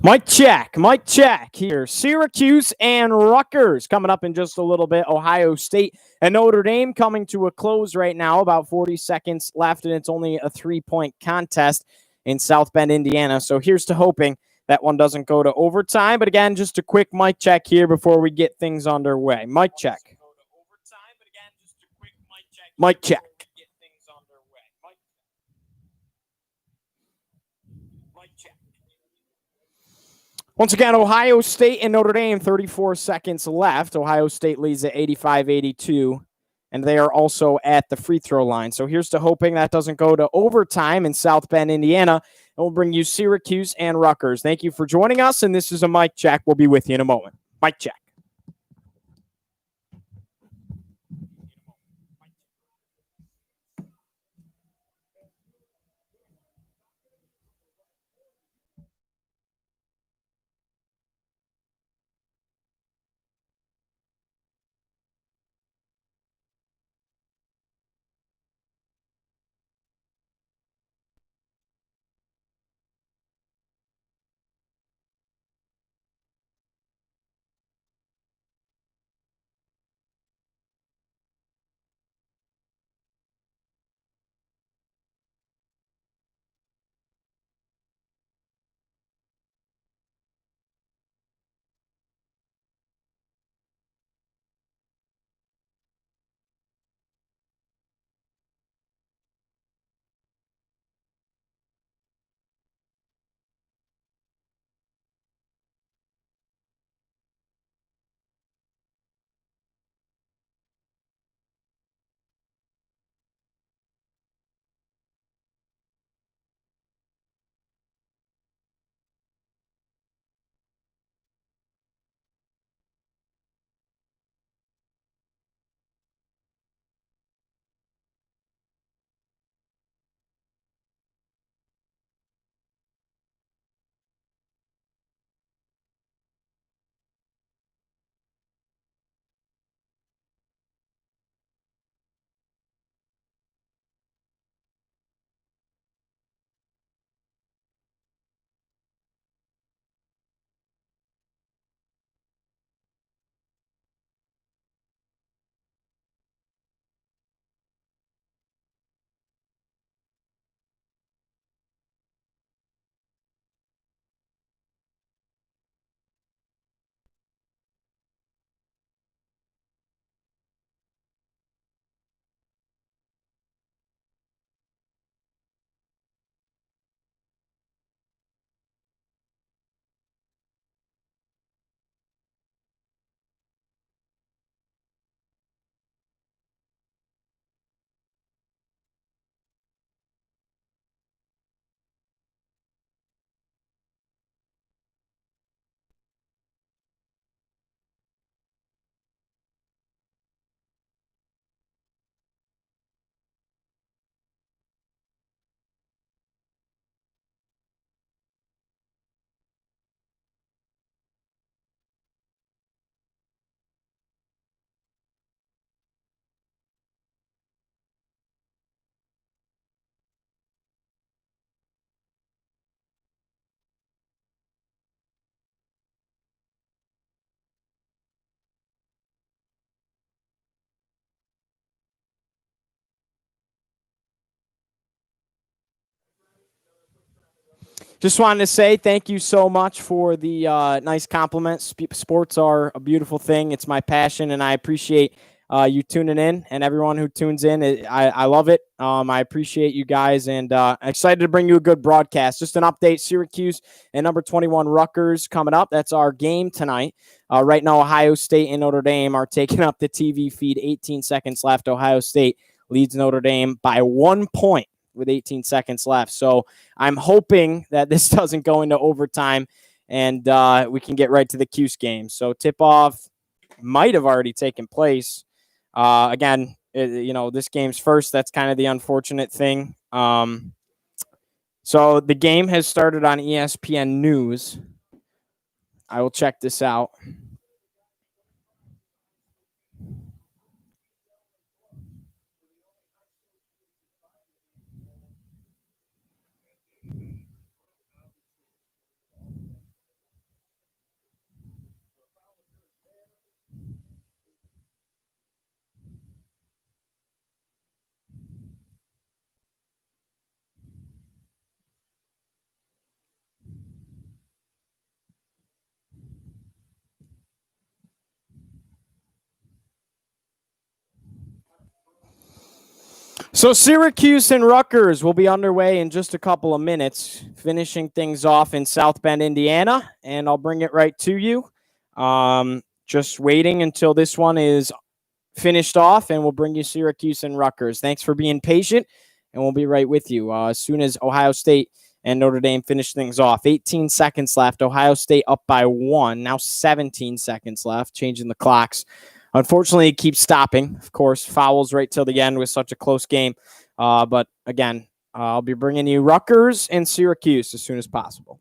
Mike check here. Syracuse and Rutgers coming up in just a little bit. Ohio State and Notre Dame coming to a close right now. About 40 seconds left, and it's only a 3-point contest in South Bend, Indiana. So here's to hoping that one doesn't go to overtime. But again, just a quick mic check here before we get things underway. Mic check. Mic check. Once again, Ohio State and Notre Dame, 34 seconds left. Ohio State leads at 85-82, and they are also at the free throw line. So here's to hoping that doesn't go to overtime in South Bend, Indiana, and we'll bring you Syracuse and Rutgers. Thank you for joining us, and this is a mic check. We'll be with you in a moment. Mic check. Just wanted to say thank you so much for the nice compliments. Sports are a beautiful thing. It's my passion, and I appreciate you tuning in, and everyone who tunes in. I love it. I appreciate you guys, and excited to bring you a good broadcast. Just an update, Syracuse and number 21 Rutgers coming up. That's our game tonight. Right now, Ohio State and Notre Dame are taking up the TV feed. 18 seconds left. Ohio State leads Notre Dame by 1 point with 18 seconds left. So I'm hoping that this doesn't go into overtime and we can get right to the Cuse game. So tip-off might have already taken place. Again, this game's first. That's kind of the unfortunate thing. So the game has started on ESPN News. I will check this out. So Syracuse and Rutgers will be underway in just a couple of minutes, finishing things off in South Bend, Indiana, and I'll bring it right to you. Just waiting until this one is finished off, and we'll bring you Syracuse and Rutgers. Thanks for being patient, and we'll be right with you as soon as Ohio State and Notre Dame finish things off. 18 seconds left. Ohio State up by 1. Now 17 seconds left, changing the clocks. Unfortunately, it keeps stopping. Of course, fouls right till the end with such a close game. But again, I'll be bringing you Rutgers and Syracuse as soon as possible.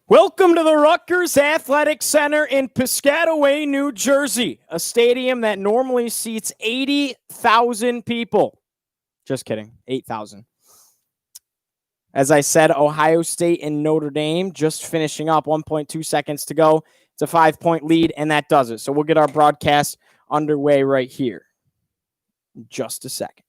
Welcome to the Rutgers Athletic Center in Piscataway, New Jersey, a stadium that normally seats 80,000 people. Just kidding, 8,000. As I said, Ohio State and Notre Dame just finishing up, 1.2 seconds to go. It's a 5-point lead, and that does it. So we'll get our broadcast underway right here in just a second.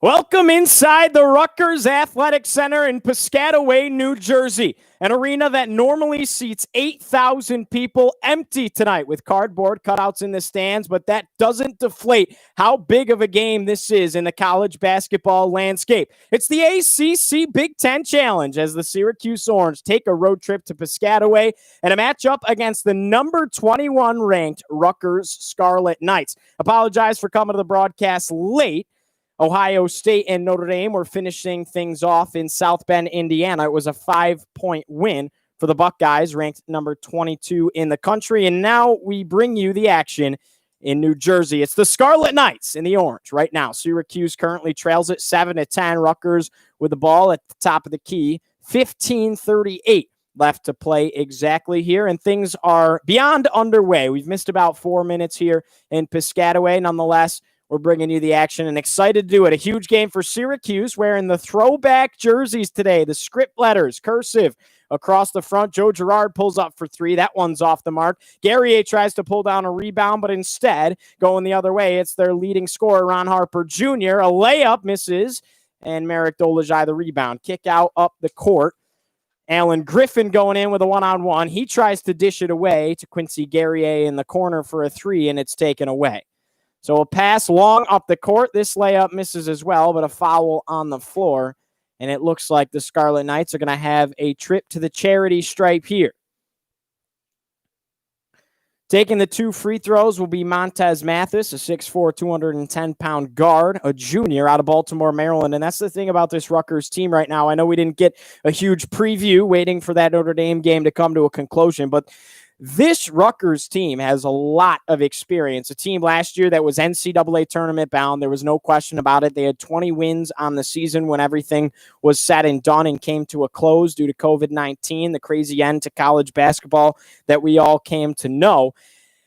Welcome inside the Rutgers Athletic Center in Piscataway, New Jersey, an arena that normally seats 8,000 people, empty tonight with cardboard cutouts in the stands, but that doesn't deflate how big of a game this is in the college basketball landscape. It's the ACC Big Ten Challenge as the Syracuse Orange take a road trip to Piscataway and a matchup against the number 21 ranked Rutgers Scarlet Knights. Apologize for coming to the broadcast late. Ohio State and Notre Dame were finishing things off in South Bend, Indiana. It was a 5-point win for the Buckeyes, ranked number 22 in the country. And now we bring you the action in New Jersey. It's the Scarlet Knights in the orange right now. Syracuse currently trails it 7-10. Rutgers with the ball at the top of the key. 15:38 left to play exactly here, and things are beyond underway. We've missed about 4 minutes here in Piscataway. Nonetheless, we're bringing you the action and excited to do it. A huge game for Syracuse, wearing the throwback jerseys today, the script letters, cursive, across the front. Joe Girard pulls up for three. That one's off the mark. Guerrier tries to pull down a rebound, but instead, going the other way, it's their leading scorer, Ron Harper Jr. A layup misses, and Merrick Dolezaj the rebound. Kick out up the court. Alan Griffin going in with a one-on-one. He tries to dish it away to Quincy Guerrier in the corner for a three, and it's taken away. So a pass long up the court. This layup misses as well, but a foul on the floor. And it looks like the Scarlet Knights are going to have a trip to the charity stripe here. Taking the two free throws will be Montez Mathis, a 6'4", 210-pound guard, a junior out of Baltimore, Maryland. And that's the thing about this Rutgers team right now. I know we didn't get a huge preview waiting for that Notre Dame game to come to a conclusion, but this Rutgers team has a lot of experience. A team last year that was NCAA tournament bound. There was no question about it. They had 20 wins on the season when everything was said and done and came to a close due to COVID-19, the crazy end to college basketball that we all came to know.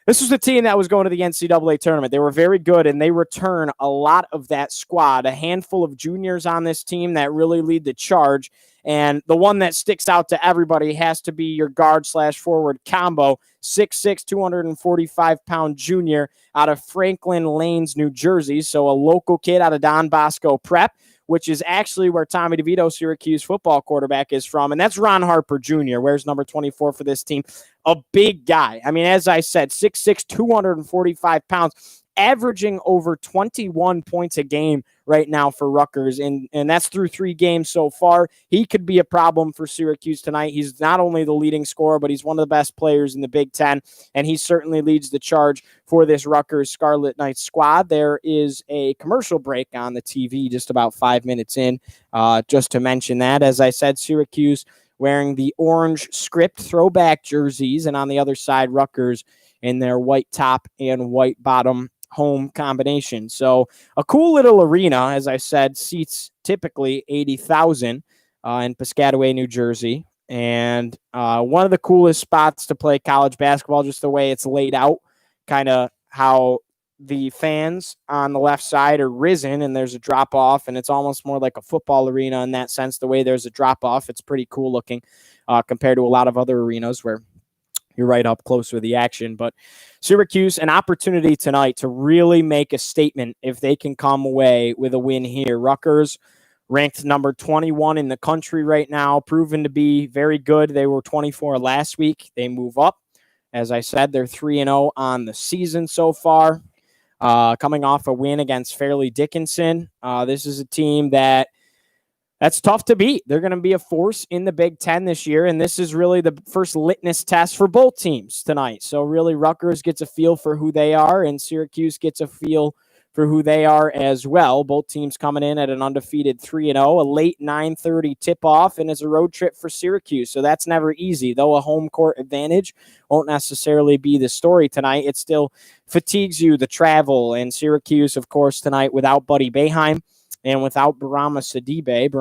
This was a team that was going to the NCAA tournament. They were very good, and they return a lot of that squad. A handful of juniors on this team that really lead the charge. And the one that sticks out to everybody has to be your guard/forward combo, 6'6", 245-pound junior out of Franklin Lanes, New Jersey. So a local kid out of Don Bosco Prep, which is actually where Tommy DeVito, Syracuse football quarterback, is from. And that's Ron Harper Jr., wears number 24 for this team. A big guy. I mean, as I said, 6'6", 245 pounds. Averaging over 21 points a game right now for Rutgers, and that's through 3 games so far. He could be a problem for Syracuse tonight. He's not only the leading scorer, but he's one of the best players in the Big Ten, and he certainly leads the charge for this Rutgers Scarlet Knights squad. There is a commercial break on the TV just about 5 minutes in, just to mention that. As I said, Syracuse wearing the orange script throwback jerseys, and on the other side, Rutgers in their white top and white bottom home combination. So a cool little arena, as I said, seats typically 80,000 in Piscataway, New Jersey. And one of the coolest spots to play college basketball, just the way it's laid out, kind of how the fans on the left side are risen and there's a drop off, and it's almost more like a football arena in that sense, the way there's a drop off. It's pretty cool looking compared to a lot of other arenas where you're right up close with the action. But Syracuse, an opportunity tonight to really make a statement if they can come away with a win here. Rutgers ranked number 21 in the country right now, proven to be very good. They were 24 last week. They move up. As I said, they're 3-0 on the season so far, coming off a win against Fairleigh Dickinson. This is a team that's tough to beat. They're going to be a force in the Big Ten this year, and this is really the first litmus test for both teams tonight. So really, Rutgers gets a feel for who they are, and Syracuse gets a feel for who they are as well. Both teams coming in at an undefeated 3-0, a late 9:30 tip-off, and it's a road trip for Syracuse. So that's never easy, though a home court advantage won't necessarily be the story tonight. It still fatigues you, the travel, and Syracuse, of course, tonight without Buddy Boeheim. And without Barama Sidibe,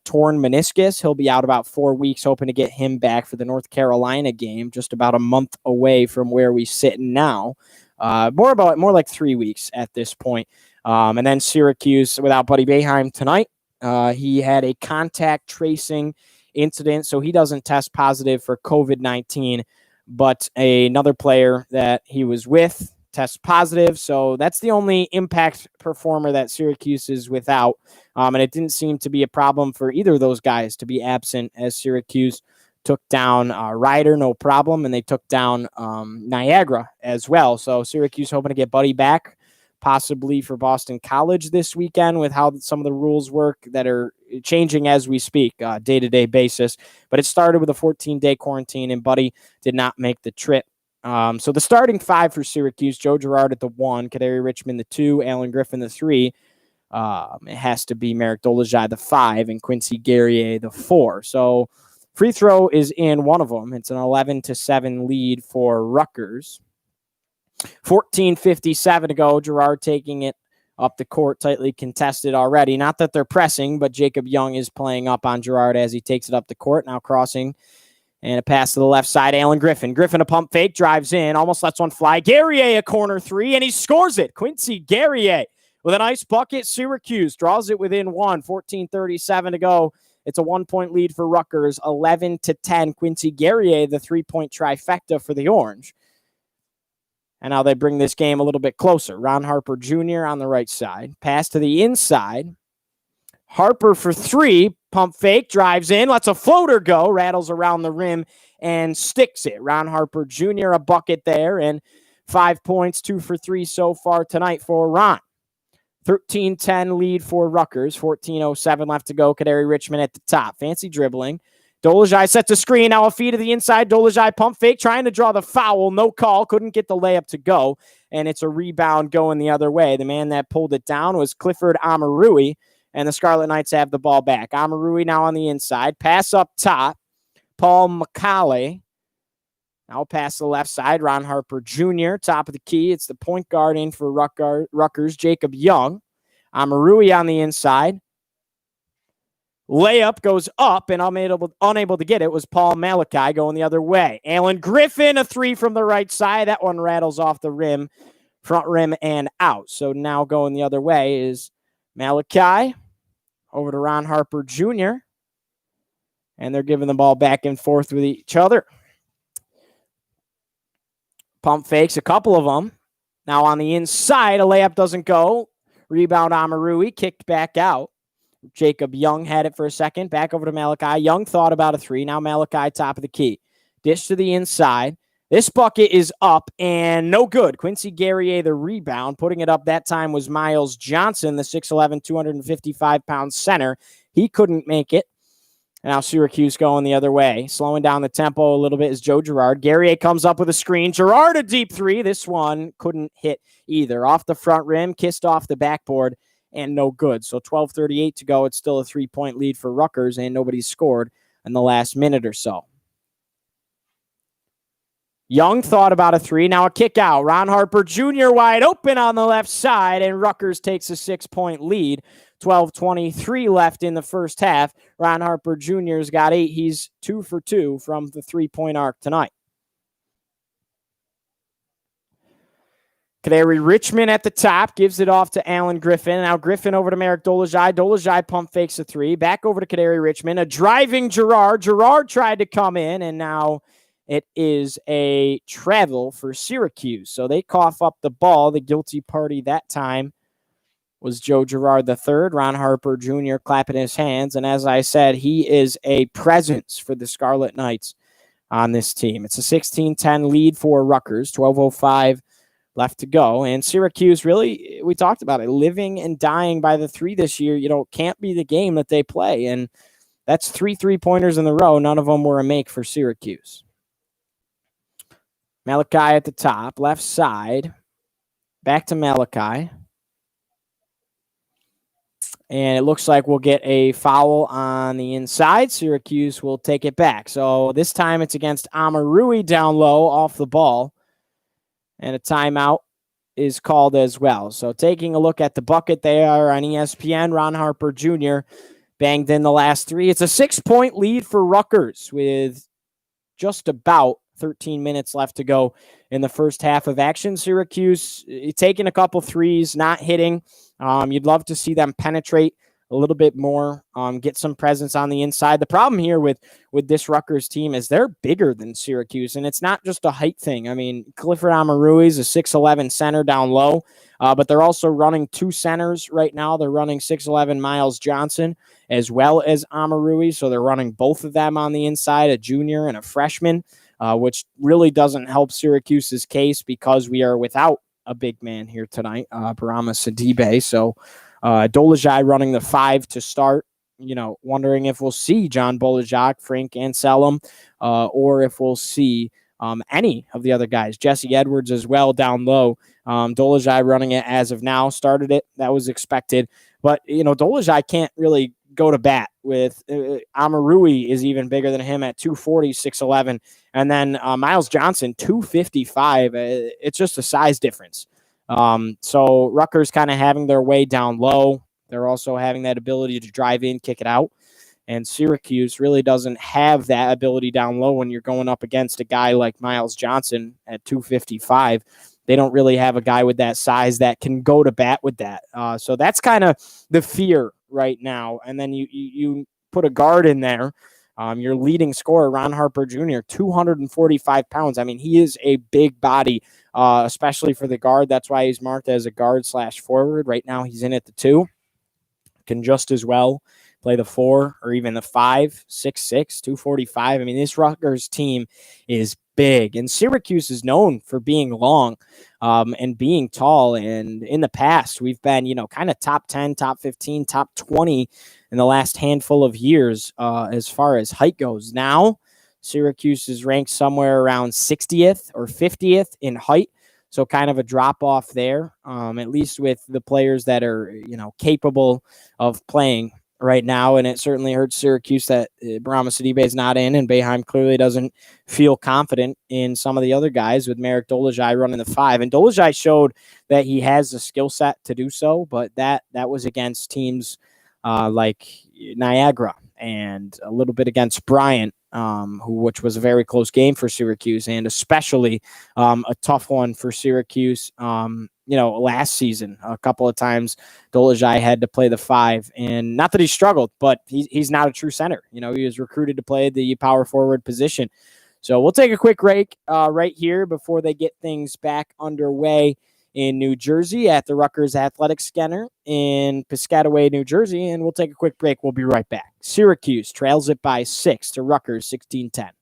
torn meniscus. He'll be out about 4 weeks, hoping to get him back for the North Carolina game, just about a month away from where we sit now. More like 3 weeks at this point. And then Syracuse without Buddy Boeheim tonight. He had a contact tracing incident, so he doesn't test positive for COVID-19. But another player that he was with test positive, so that's the only impact performer that Syracuse is without, and it didn't seem to be a problem for either of those guys to be absent, as Syracuse took down Ryder, no problem, and they took down Niagara as well. So Syracuse hoping to get Buddy back, possibly for Boston College this weekend, with how some of the rules work that are changing as we speak, day-to-day basis. But it started with a 14-day quarantine, and Buddy did not make the trip. So the starting 5 for Syracuse: Joe Girard at the 1, Kadary Richmond the 2, Alan Griffin the 3. It has to be Merrick Dolezaj the 5, and Quincy Guerrier the 4. So Free throw is in one of them. It's an 11-7 lead for Rutgers. 14:57 to go. Girard taking it up the court, tightly contested already. Not that they're pressing, but Jacob Young is playing up on Girard as he takes it up the court. Now crossing, and a pass to the left side. Alan Griffin. Griffin a pump fake, drives in, almost lets one fly. Guerrier a corner three, and he scores it. Quincy Guerrier with a nice bucket. Syracuse draws it within one. 14:37 to go. It's a 1-point lead for Rutgers. 11-10. Quincy Guerrier, the 3-point trifecta for the Orange. And now they bring this game a little bit closer. Ron Harper Jr. on the right side. Pass to the inside. Harper for three. Pump fake. Drives in. Lets a floater go. Rattles around the rim and sticks it. Ron Harper Jr. a bucket there. And 5 points, 2 for 3 so far tonight for Ron. 13-10 lead for Rutgers. 14:07 left to go. Kadari Richmond at the top. Fancy dribbling. Dolezaj sets a screen. Now a feed to the inside. Dolezaj pump fake, trying to draw the foul. No call. Couldn't get the layup to go. And it's a rebound going the other way. The man that pulled it down was Clifford Amarui. And the Scarlet Knights have the ball back. Amarui now on the inside. Pass up top. Paul McCauley. Now pass to the left side. Ron Harper Jr. Top of the key. It's the point guard in for Rutgers, Jacob Young. Amarui on the inside. Layup goes up, and unable to get it was Paul Malachi going the other way. Alan Griffin, a three from the right side. That one rattles off the rim, front rim, and out. So now going the other way is Malachi over to Ron Harper Jr., and they're giving the ball back and forth with each other. Pump fakes, a couple of them. Now on the inside, a layup doesn't go. Rebound Amarui, kicked back out. Jacob Young had it for a second. Back over to Malachi. Young thought about a three. Now Malachi, top of the key. Dish to the inside. This bucket is up and no good. Quincy Guerrier, the rebound. Putting it up that time was Miles Johnson, the 6'11", 255-pound center. He couldn't make it. Now Syracuse going the other way. Slowing down the tempo a little bit is Joe Girard. Guerrier comes up with a screen. Girard a deep three. This one couldn't hit either. Off the front rim, kissed off the backboard, and no good. So 12:38 to go. It's still a 3-point lead for Rutgers, and nobody's scored in the last minute or so. Young thought about a three. Now a kick out. Ron Harper Jr. wide open on the left side, and Rutgers takes a 6-point lead. 12:23 left in the first half. Ron Harper Jr.'s got 8. He's 2 for 2 from the 3-point arc tonight. Kadari Richmond at the top, gives it off to Alan Griffin. Now Griffin over to Merrick Dolezaj. Dolezaj pump fakes a three. Back over to Kadari Richmond. A driving Girard. Girard tried to come in, and now it is a travel for Syracuse. So they cough up the ball. The guilty party that time was Joe Girard III. Ron Harper Jr. clapping his hands. And as I said, he is a presence for the Scarlet Knights on this team. It's a 16-10 lead for Rutgers. 12:05 left to go. And Syracuse, really, we talked about it, living and dying by the three this year. Can't be the game that they play. And that's 3 3-pointers in a row. None of them were a make for Syracuse. Malachi at the top, left side. Back to Malachi. And it looks like we'll get a foul on the inside. Syracuse will take it back. So this time it's against Amarui down low off the ball. And a timeout is called as well. So taking a look at the bucket there on ESPN, Ron Harper Jr. banged in the last three. It's a 6-point lead for Rutgers with just about 13 minutes left to go in the first half of action. Syracuse taking a couple threes, not hitting. You'd love to see them penetrate a little bit more, get some presence on the inside. The problem here with this Rutgers team is they're bigger than Syracuse, and it's not just a height thing. I mean, Clifford Amarui is a 6'11 center down low, but they're also running 2 centers right now. They're running 6'11 Miles Johnson as well as Amarui, so they're running both of them on the inside, a junior and a freshman, which really doesn't help Syracuse's case because we are without a big man here tonight, Barama Sidibe. So Dolezaj running the 5 to start, wondering if we'll see John Bolajak, Frank Anselm, or if we'll see any of the other guys. Jesse Edwards as well down low. Dolezaj running it as of now, started it. That was expected. But, Dolezaj can't really go to bat with. Amarui is even bigger than him at 240, 6'11". And then Miles Johnson, 255. It's just a size difference. So Rutgers kind of having their way down low. They're also having that ability to drive in, kick it out. And Syracuse really doesn't have that ability down low when you're going up against a guy like Miles Johnson at 255. They don't really have a guy with that size that can go to bat with that. So that's kind of the fear right now. And then you put a guard in there. Your leading scorer, Ron Harper Jr., 245 pounds. I mean, he is a big body, especially for the guard. That's why he's marked as a guard/forward. Right now he's in at the 2. Can just as well play the 4 or even the 5, 6'6", 245. I mean, this Rutgers team is big, and Syracuse is known for being long and being tall. And in the past, we've been, kind of top 10, top 15, top 20 in the last handful of years as far as height goes. Now, Syracuse is ranked somewhere around 60th or 50th in height. So kind of a drop off there, at least with the players that are, capable of playing right now. And it certainly hurts Syracuse that Barama Sidibe is not in, and Boeheim clearly doesn't feel confident in some of the other guys with Merrick Dolezaj running the 5. And Dolezaj showed that he has the skill set to do so, but that was against teams like Niagara and a little bit against Bryant, which was a very close game for Syracuse, and especially a tough one for Syracuse. Last season, a couple of times Dolezaj had to play the 5, and not that he struggled, but he's not a true center. He was recruited to play the power forward position. So we'll take a quick break right here before they get things back underway in New Jersey at the Rutgers Athletics Center in Piscataway, New Jersey. And we'll take a quick break. We'll be right back. Syracuse trails it by 6 to Rutgers 16-10.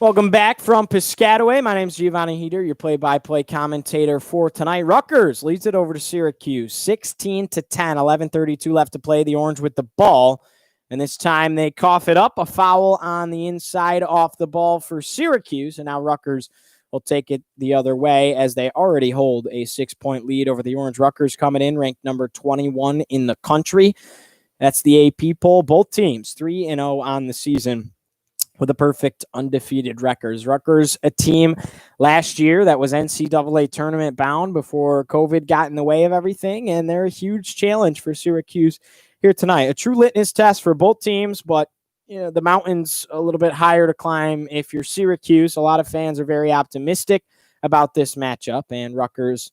Welcome back from Piscataway. My name is Giovanni Heater, your play-by-play commentator for tonight. Rutgers leads it over to Syracuse, 16-10, 11:32 left to play. The Orange with the ball, and this time they cough it up. A foul on the inside off the ball for Syracuse, and now Rutgers will take it the other way as they already hold a 6-point lead over the Orange. Rutgers coming in ranked number 21 in the country. That's the AP poll. Both teams 3-0 on the season, with a perfect undefeated record. Rutgers, a team last year that was NCAA tournament bound before COVID got in the way of everything, and they're a huge challenge for Syracuse here tonight. A true litmus test for both teams, but the mountain's a little bit higher to climb if you're Syracuse. A lot of fans are very optimistic about this matchup, and Rutgers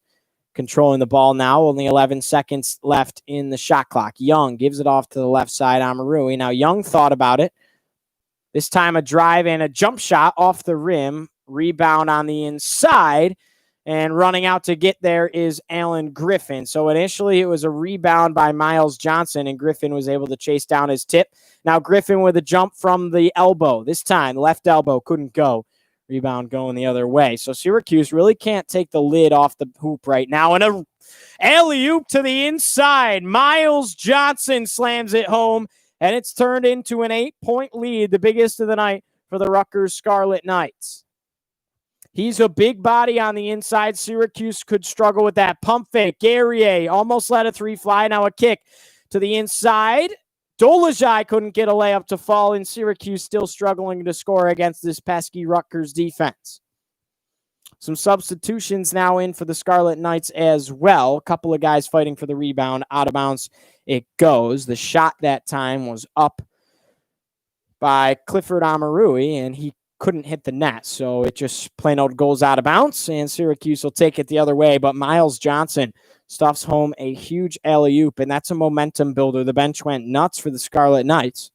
controlling the ball now. Only 11 seconds left in the shot clock. Young gives it off to the left side, Amarui. Now, Young thought about it. This time a drive and a jump shot off the rim. Rebound on the inside. And running out to get there is Alan Griffin. So initially it was a rebound by Miles Johnson, and Griffin was able to chase down his tip. Now Griffin with a jump from the elbow. This time, left elbow couldn't go. Rebound going the other way. So Syracuse really can't take the lid off the hoop right now. And a alley-oop to the inside. Miles Johnson slams it home. And it's turned into an 8-point lead, the biggest of the night for the Rutgers Scarlet Knights. He's a big body on the inside. Syracuse could struggle with that pump fake. Guerrier almost let a 3 fly. Now a kick to the inside. Dolezaj couldn't get a layup to fall, and Syracuse still struggling to score against this pesky Rutgers defense. Some substitutions now in for the Scarlet Knights as well. A couple of guys fighting for the rebound. Out of bounds it goes. The shot that time was up by Clifford Amarui, and he couldn't hit the net. So it just plain old goes out of bounds, and Syracuse will take it the other way. But Miles Johnson stuffs home a huge alley-oop, and that's a momentum builder. The bench went nuts for the Scarlet Knights.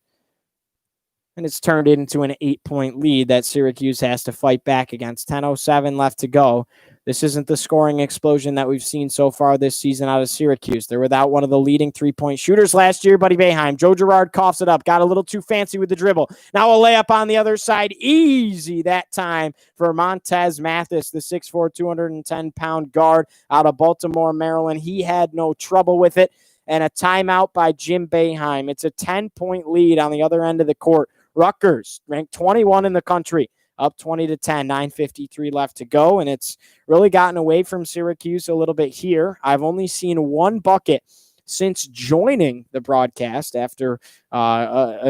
And it's turned into an 8-point lead that Syracuse has to fight back against. 10:07 left to go. This isn't the scoring explosion that we've seen so far this season out of Syracuse. They're without one of the leading three-point shooters last year, Buddy Boeheim. Joe Girard coughs it up, got a little too fancy with the dribble. Now a layup on the other side, easy that time for Montez Mathis, the 6'4", 210-pound guard out of Baltimore, Maryland. He had no trouble with it. And a timeout by Jim Boeheim. It's a 10-point lead on the other end of the court. Rutgers, ranked 21 in the country, up 20-10, 9:53 left to go, and it's really gotten away from Syracuse a little bit here. I've only seen one bucket since joining the broadcast after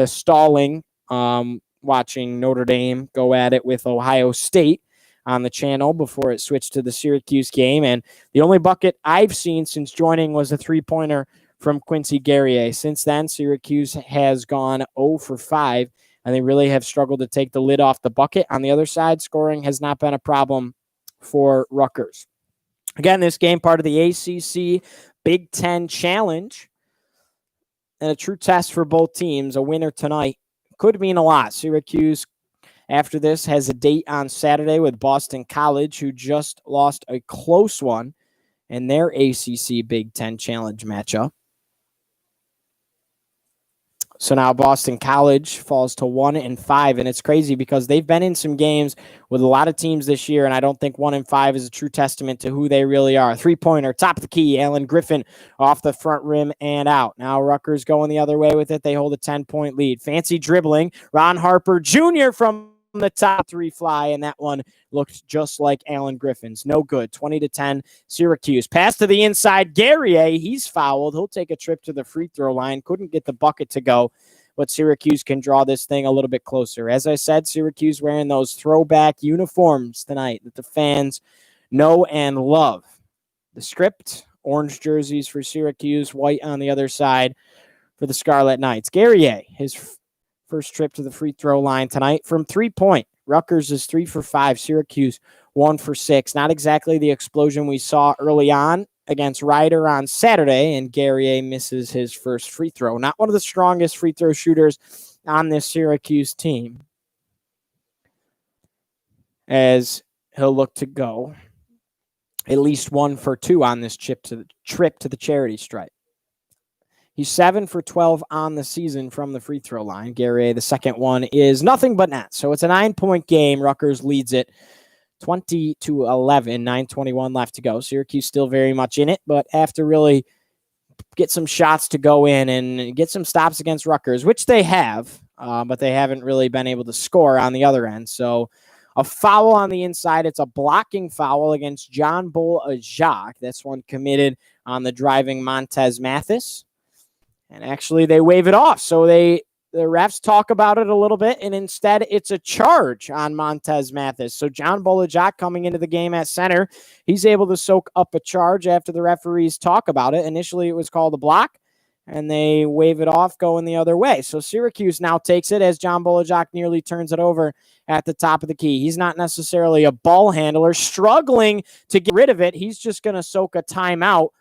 stalling, watching Notre Dame go at it with Ohio State on the channel before it switched to the Syracuse game, and the only bucket I've seen since joining was a three-pointer from Quincy Guerrier. Since then, Syracuse has gone 0 for 5, and they really have struggled to take the lid off the bucket. On the other side, scoring has not been a problem for Rutgers. Again, this game, part of the ACC Big Ten Challenge, and a true test for both teams. A winner tonight could mean a lot. Syracuse, after this, has a date on Saturday with Boston College, who just lost a close one in their ACC Big Ten Challenge matchup. So now Boston College falls to 1-5, and it's crazy because they've been in some games with a lot of teams this year, and I don't think 1-5 is a true testament to who they really are. Three-pointer, top of the key, Alan Griffin off the front rim and out. Now Rutgers going the other way with it. They hold a 10-point lead. Fancy dribbling, Ron Harper Jr. from the top three fly, and that one looked just like Alan Griffin's. No good. 20-10 Syracuse. Pass to the inside. Guerrier, he's fouled. He'll take a trip to the free throw line. Couldn't get the bucket to go, but Syracuse can draw this thing a little bit closer. As I said, Syracuse wearing those throwback uniforms tonight that the fans know and love. The script, orange jerseys for Syracuse, white on the other side for the Scarlet Knights. Guerrier, his first trip to the free throw line tonight from 3-point. Rutgers is 3 for 5. Syracuse 1 for 6. Not exactly the explosion we saw early on against Ryder on Saturday, and Guerrier misses his first free throw. Not one of the strongest free throw shooters on this Syracuse team, as he'll look to go at least 1 for 2 on this trip to the charity stripe. He's 7 for 12 on the season from the free throw line. Guerrier, the second one, is nothing but net. So it's a 9-point game. Rutgers leads it 20-11, 9:21 left to go. Syracuse still very much in it, but have to really get some shots to go in and get some stops against Rutgers, which they have, but they haven't really been able to score on the other end. So a foul on the inside. It's a blocking foul against John Bull-Ajak. This one committed on the driving Montez Mathis. And actually, they wave it off. So the refs talk about it a little bit, and instead it's a charge on Montez Mathis. So John Bull-Ajak coming into the game at center, he's able to soak up a charge after the referees talk about it. Initially, it was called a block, and they wave it off going the other way. So Syracuse now takes it as John Bull-Ajak nearly turns it over at the top of the key. He's not necessarily a ball handler, struggling to get rid of it. He's just going to soak a timeout.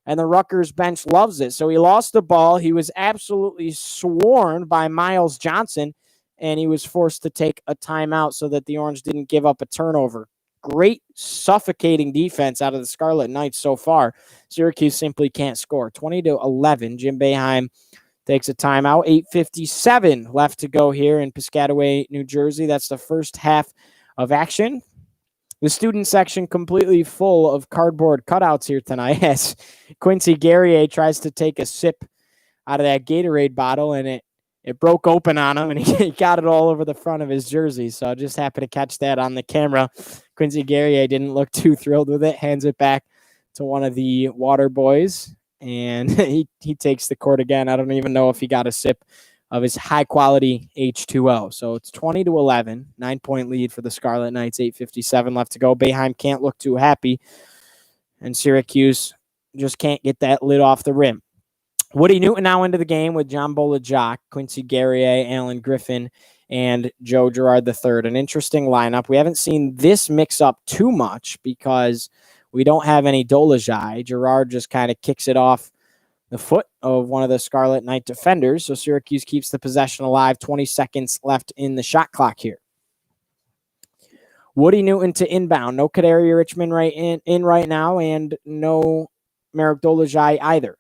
And the Rutgers bench loves it. So he lost the ball. He was absolutely swarmed by Miles Johnson, and he was forced to take a timeout so that the Orange didn't give up a turnover. Great suffocating defense out of the Scarlet Knights so far. Syracuse simply can't score. 20-11. Jim Boeheim takes a timeout. 8:57 left to go here in Piscataway, New Jersey. That's the first half of action. The student section completely full of cardboard cutouts here tonight as Quincy Guerrier tries to take a sip out of that Gatorade bottle, and it broke open on him, and he got it all over the front of his jersey. So I just happened to catch that on the camera. Quincy Guerrier didn't look too thrilled with it, hands it back to one of the water boys, and he takes the court again. I don't even know if he got a sip of his high-quality H2O. So it's 20-11, 9-point lead for the Scarlet Knights, 8:57 left to go. Boeheim can't look too happy, and Syracuse just can't get that lid off the rim. Woody Newton now into the game with John Bull-Ajak, Quincy Guerrier, Alan Griffin, and Joe Girard III. An interesting lineup. We haven't seen this mix up too much because we don't have any Dolezaj. Girard just kind of kicks it off the foot of one of the Scarlet Knight defenders. So Syracuse keeps the possession alive. 20 seconds left in the shot clock here. Woody Newton to inbound. No Kadari Richmond in right now, and no Merrick Dolajai either.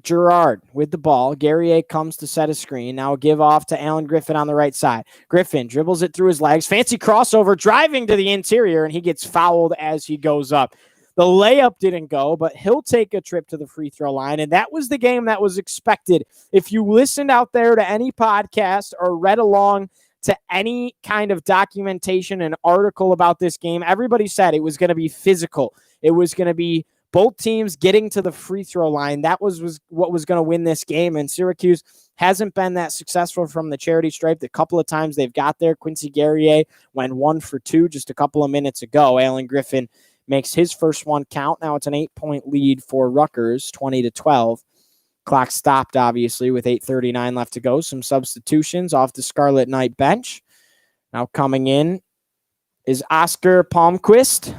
Gerard with the ball. Guerrier comes to set a screen. Now a give off to Alan Griffin on the right side. Griffin dribbles it through his legs. Fancy crossover, driving to the interior, and he gets fouled as he goes up. The layup didn't go, but he'll take a trip to the free throw line, and that was the game that was expected. If you listened out there to any podcast or read along to any kind of documentation and article about this game, everybody said it was going to be physical. It was going to be both teams getting to the free throw line. That was what was going to win this game, and Syracuse hasn't been that successful from the charity stripe. The couple of times they've got there, Quincy Guerrier went 1 for 2 just a couple of minutes ago. Alan Griffin makes his first one count. Now it's an 8-point lead for Rutgers, 20-12. Clock stopped, obviously, with 8:39 left to go. Some substitutions off the Scarlet Knight bench. Now coming in is Oscar Palmquist.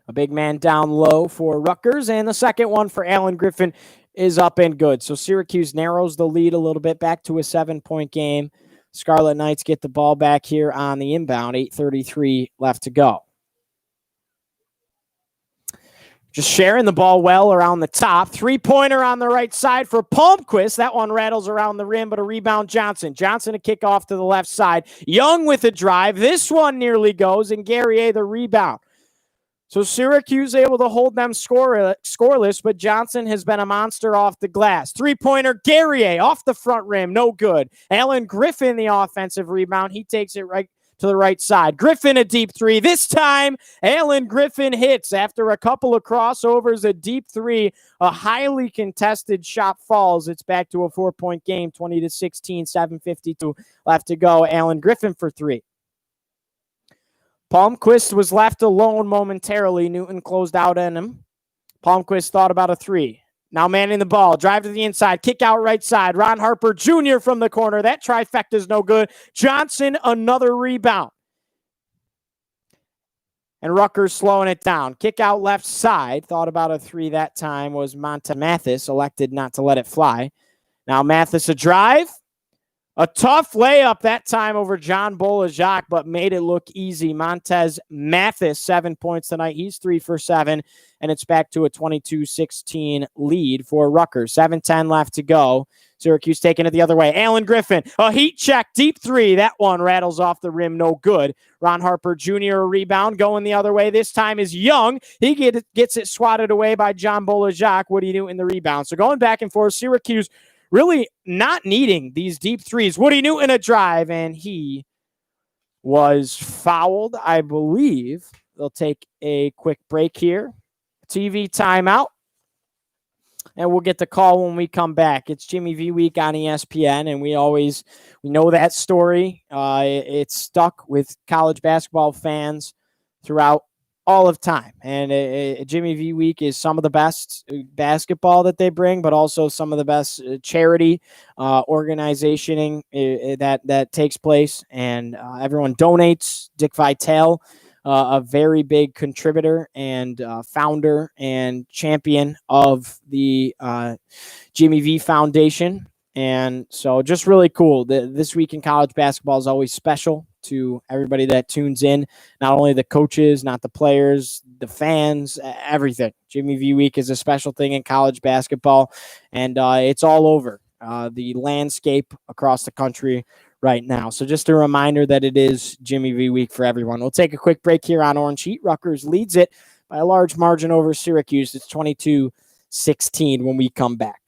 A big man down low for Rutgers, and the second one for Alan Griffin is up and good. So Syracuse narrows the lead a little bit back to a 7-point game. Scarlet Knights get the ball back here on the inbound, 8:33 left to go. Just sharing the ball well around the top. Three-pointer on the right side for Palmquist. That one rattles around the rim, but a rebound Johnson. Johnson a kick off to the left side. Young with a drive. This one nearly goes, and Guerrier the rebound. So Syracuse able to hold them scoreless, but Johnson has been a monster off the glass. Three-pointer, Guerrier off the front rim, no good. Alan Griffin, the offensive rebound. He takes it right to the right side. Griffin a deep three. This time, Alan Griffin hits after a couple of crossovers, a deep three, a highly contested shot falls. It's back to a 4-point game, 20-16, 7:52 left to go. Alan Griffin for three. Palmquist was left alone momentarily. Newton closed out on him. Palmquist thought about a three. Now manning the ball. Drive to the inside. Kick out right side. Ron Harper Jr. from the corner. That trifecta is no good. Johnson, another rebound. And Rutgers slowing it down. Kick out left side. Thought about a three that time was Monta Mathis. Elected not to let it fly. Now Mathis a drive. A tough layup that time over John Bolajak, but made it look easy. Montez Mathis, 7 points tonight. He's 3 for 7, and it's back to a 22-16 lead for Rutgers. 7:10 left to go. Syracuse taking it the other way. Alan Griffin, a heat check, deep three. That one rattles off the rim, no good. Ron Harper Jr. a rebound going the other way. This time is Young. He gets it swatted away by John Bolajak. Woody Newton the rebound. So going back and forth, Syracuse really not needing these deep threes. Woody Newton a drive, and he was fouled, I believe. They'll take a quick break here. TV timeout. And we'll get the call when we come back. It's Jimmy V Week on ESPN, and we know that story. It's stuck with college basketball fans throughout all of time. And Jimmy V Week is some of the best basketball that they bring, but also some of the best charity organizationing that takes place. And everyone donates. Dick Vitale, a very big contributor and founder and champion of the Jimmy V Foundation. And so just really cool. This week in college basketball is always special to everybody that tunes in, not only the coaches, not the players, the fans, everything. Jimmy V Week is a special thing in college basketball, and it's all over the landscape across the country right now. So just a reminder that it is Jimmy V Week for everyone. We'll take a quick break here on Orange Heat. Rutgers leads it by a large margin over Syracuse. It's 22-16 when we come back.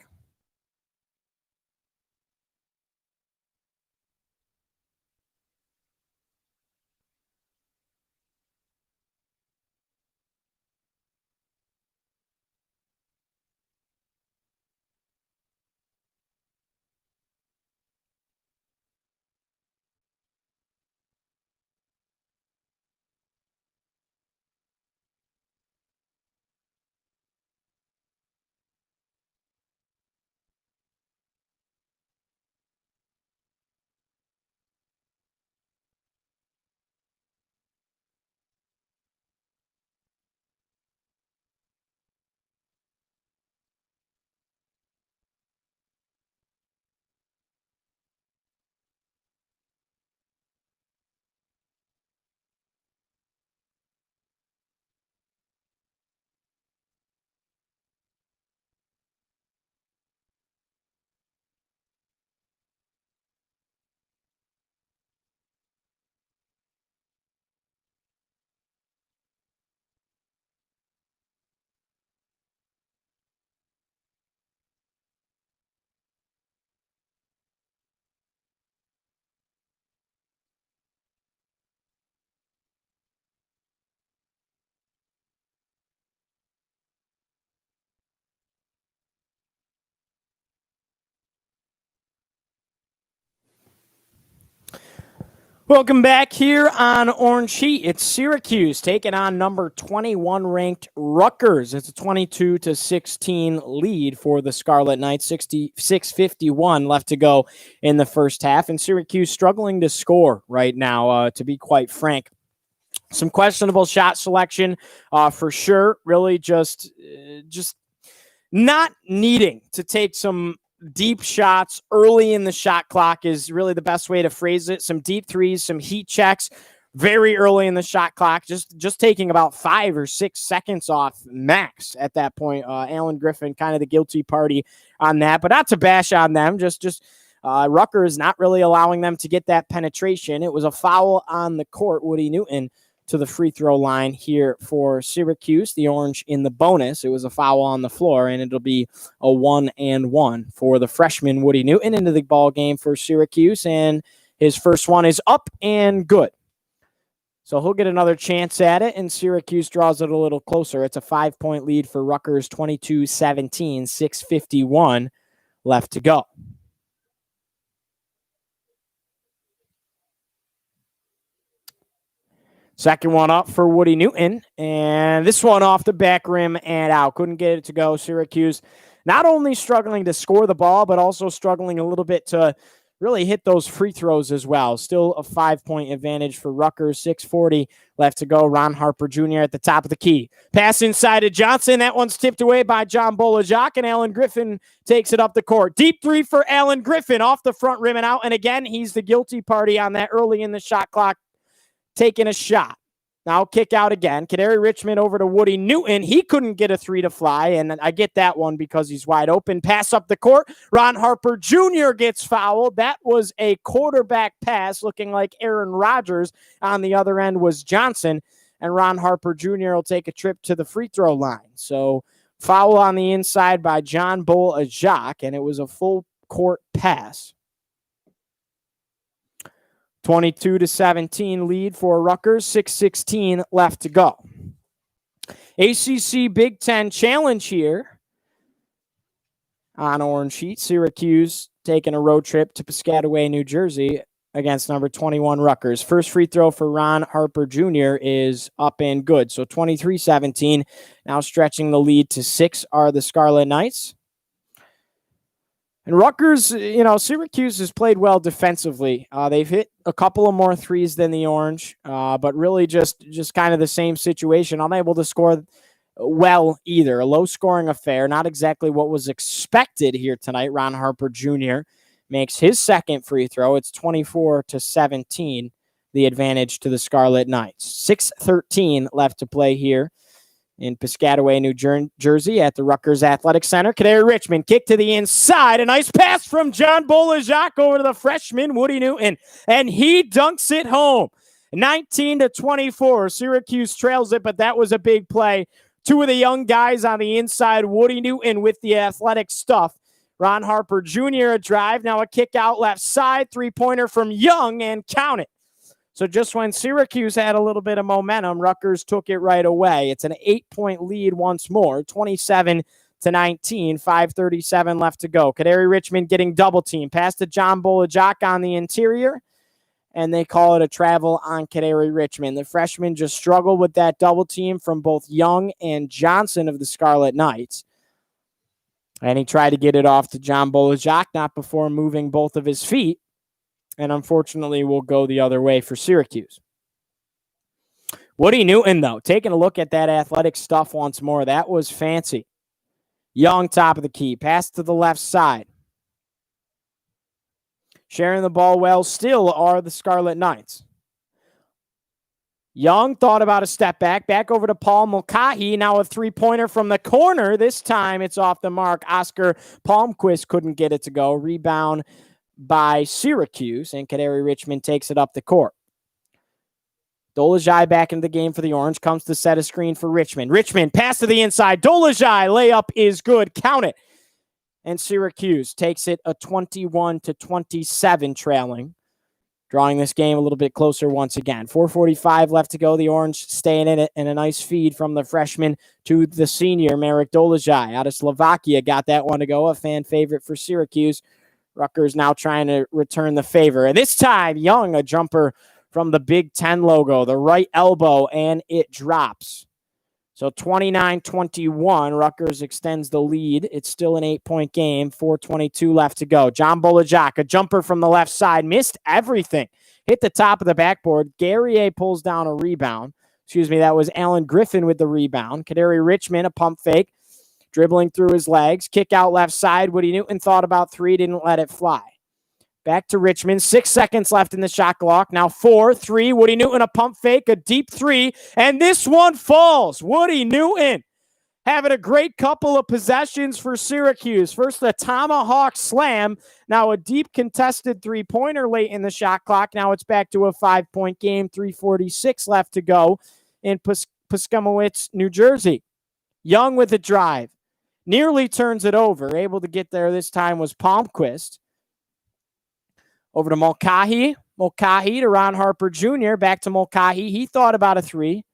Welcome back here on Orange Heat. It's Syracuse taking on number 21 ranked Rutgers. It's a 22-16 lead for the Scarlet Knights. 6:51 left to go in the first half, and Syracuse struggling to score right now, to be quite frank. Some questionable shot selection for sure. Really just not needing to take some deep shots early in the shot clock is really the best way to phrase it. Some deep threes, some heat checks very early in the shot clock, just taking about 5 or 6 seconds off max at that point. Alan Griffin kind of the guilty party on that, but not to bash on them. Rutgers not really allowing them to get that penetration. It was a foul on the court. Woody Newton to the free throw line here for Syracuse. The Orange in the bonus. It was a foul on the floor, and it'll be a 1-and-1 for the freshman Woody Newton into the ball game for Syracuse, and his first one is up and good. So he'll get another chance at it, and Syracuse draws it a little closer. It's a 5-point lead for Rutgers, 22-17, 6:51 left to go. Second one up for Woody Newton, and this one off the back rim and out. Couldn't get it to go. Syracuse not only struggling to score the ball, but also struggling a little bit to really hit those free throws as well. Still a 5-point advantage for Rutgers. 6:40 left to go. Ron Harper Jr. at the top of the key. Pass inside to Johnson. That one's tipped away by John Bolajak, and Alan Griffin takes it up the court. Deep three for Alan Griffin off the front rim and out. And again, he's the guilty party on that early in the shot clock, taking a shot. Now kick out again. Kadary Richmond over to Woody Newton. He couldn't get a three to fly, and I get that one because he's wide open. Pass up the court. Ron Harper Jr. gets fouled. That was a quarterback pass looking like Aaron Rodgers. On the other end was Johnson, and Ron Harper Jr. will take a trip to the free throw line. So foul on the inside by John Bolajak, and it was a full court pass. 22-17 lead for Rutgers, 6:16 left to go. ACC Big Ten Challenge here on Orange Heat. Syracuse taking a road trip to Piscataway, New Jersey against number 21 Rutgers. First free throw for Ron Harper Jr. is up and good. So 23-17, now stretching the lead to 6 are the Scarlet Knights. And Rutgers, Syracuse has played well defensively. They've hit a couple of more threes than the Orange, but really just kind of the same situation. Unable to score well either. A low-scoring affair, not exactly what was expected here tonight. Ron Harper Jr. makes his second free throw. It's 24-17, the advantage to the Scarlet Knights. 6:13 left to play here in Piscataway, New Jersey at the Rutgers Athletic Center. Kadary Richmond kick to the inside. A nice pass from John Bolajak over to the freshman Woody Newton, and he dunks it home. 19-24. Syracuse trails it, but that was a big play. Two of the young guys on the inside, Woody Newton with the athletic stuff. Ron Harper Jr. a drive, now a kick out left side, three-pointer from Young, and count it. So just when Syracuse had a little bit of momentum, Rutgers took it right away. It's an 8-point lead once more, 27-19, 5:37 left to go. Kadary Richmond getting double team. Pass to John Bolajak on the interior, and they call it a travel on Kadary Richmond. The freshman just struggled with that double team from both Young and Johnson of the Scarlet Knights. And he tried to get it off to John Bolajak, not before moving both of his feet. And unfortunately, will go the other way for Syracuse. Woody Newton, though, taking a look at that athletic stuff once more. That was fancy. Young, top of the key. Pass to the left side. Sharing the ball well still are the Scarlet Knights. Young thought about a step back over to Paul Mulcahy. Now a three-pointer from the corner. This time it's off the mark. Oscar Palmquist couldn't get it to go. Rebound by Syracuse, and Kadary Richmond takes it up the court. Dolajai back into the game for the Orange, comes to set a screen for Richmond. Richmond, pass to the inside. Dolajai, layup is good. Count it. And Syracuse takes it a 21-27 trailing, drawing this game a little bit closer once again. 4:45 left to go. The Orange staying in it, and a nice feed from the freshman to the senior, Marek Dolajai. Out of Slovakia, got that one to go. A fan favorite for Syracuse. Rutgers now trying to return the favor. And this time, Young, a jumper from the Big Ten logo, the right elbow, and it drops. So 29-21, Rutgers extends the lead. It's still an 8-point game, 4:22 left to go. John Bolajak, a jumper from the left side, missed everything. Hit the top of the backboard. Guerrier pulls down a rebound. That was Alan Griffin with the rebound. Kadari Richmond, a pump fake, dribbling through his legs. Kick out left side. Woody Newton thought about three, didn't let it fly. Back to Richmond. 6 seconds left in the shot clock. Now 4-3. Woody Newton, a pump fake, a deep three, and this one falls. Woody Newton having a great couple of possessions for Syracuse. First, the tomahawk slam. Now a deep contested three-pointer late in the shot clock. Now it's back to a 5-point game. 3:46 left to go in Piscomowitz, New Jersey. Young with a drive. Nearly turns it over. Able to get there this time was Palmquist. Over to Mulcahy. Mulcahy to Ron Harper Jr. Back to Mulcahy. He thought about a three.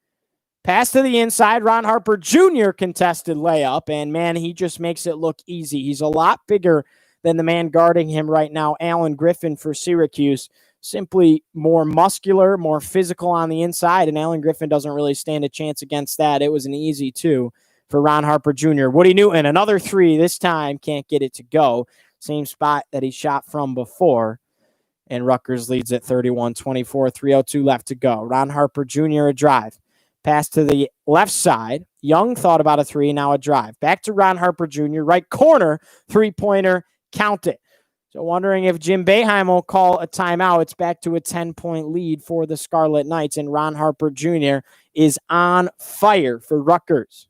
Pass to the inside. Ron Harper Jr. contested layup. And, man, he just makes it look easy. He's a lot bigger than the man guarding him right now, Alan Griffin for Syracuse. Simply more muscular, more physical on the inside. And Alan Griffin doesn't really stand a chance against that. It was an easy two for Ron Harper Jr. Woody Newton, another three. This time can't get it to go. Same spot that he shot from before. And Rutgers leads at 31-24, 3:02 left to go. Ron Harper Jr. a drive. Pass to the left side. Young thought about a three, now a drive. Back to Ron Harper Jr., right corner, three-pointer, count it. So wondering if Jim Boeheim will call a timeout. It's back to a 10-point lead for the Scarlet Knights, and Ron Harper Jr. is on fire for Rutgers.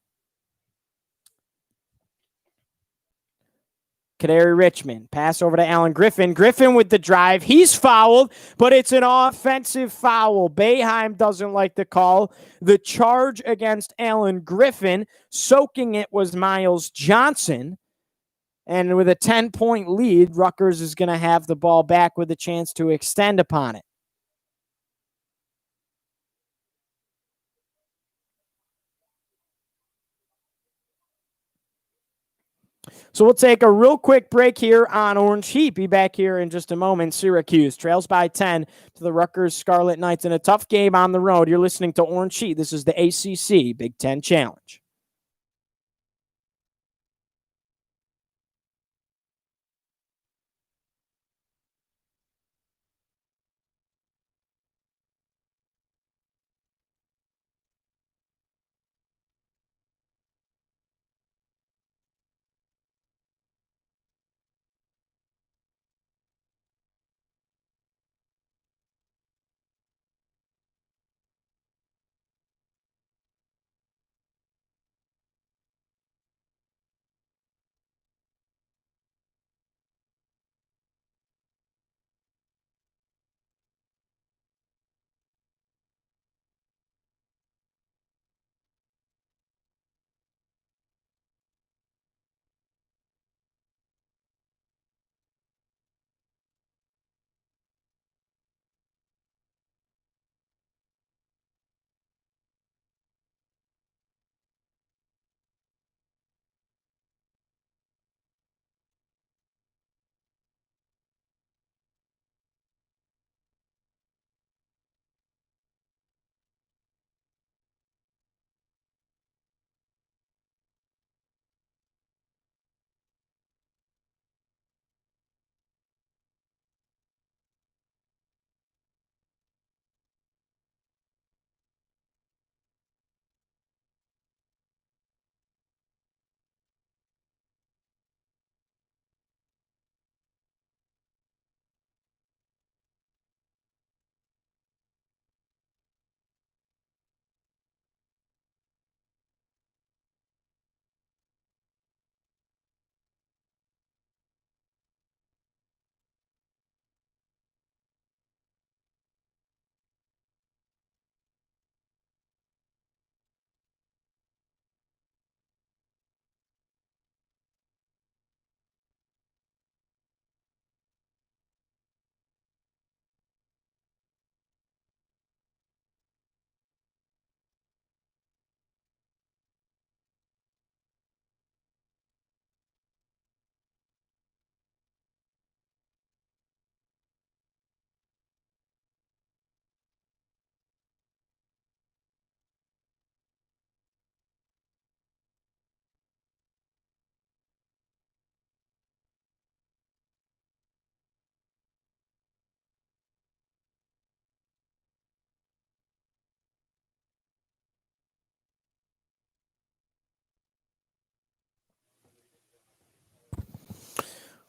Kadari Richmond, pass over to Alan Griffin. Griffin with the drive. He's fouled, but it's an offensive foul. Boeheim doesn't like the call. The charge against Alan Griffin, soaking it was Miles Johnson. And with a 10-point lead, Rutgers is going to have the ball back with a chance to extend upon it. So we'll take a real quick break here on Orange Heat. Be back here in just a moment. Syracuse trails by 10 to the Rutgers Scarlet Knights in a tough game on the road. You're listening to Orange Heat. This is the ACC Big Ten Challenge.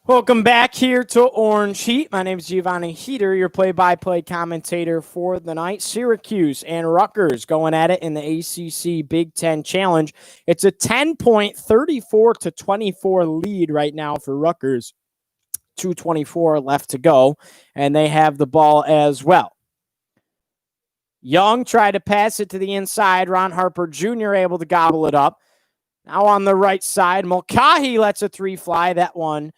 Welcome back here to Orange Heat. My name is Giovanni Heater, your play-by-play commentator for the night. Syracuse and Rutgers going at it in the ACC Big Ten Challenge. It's a 10-point, 34-24 lead right now for Rutgers. 2:24 left to go, and they have the ball as well. Young tried to pass it to the inside. Ron Harper Jr. able to gobble it up. Now on the right side, Mulcahy lets a three fly. That one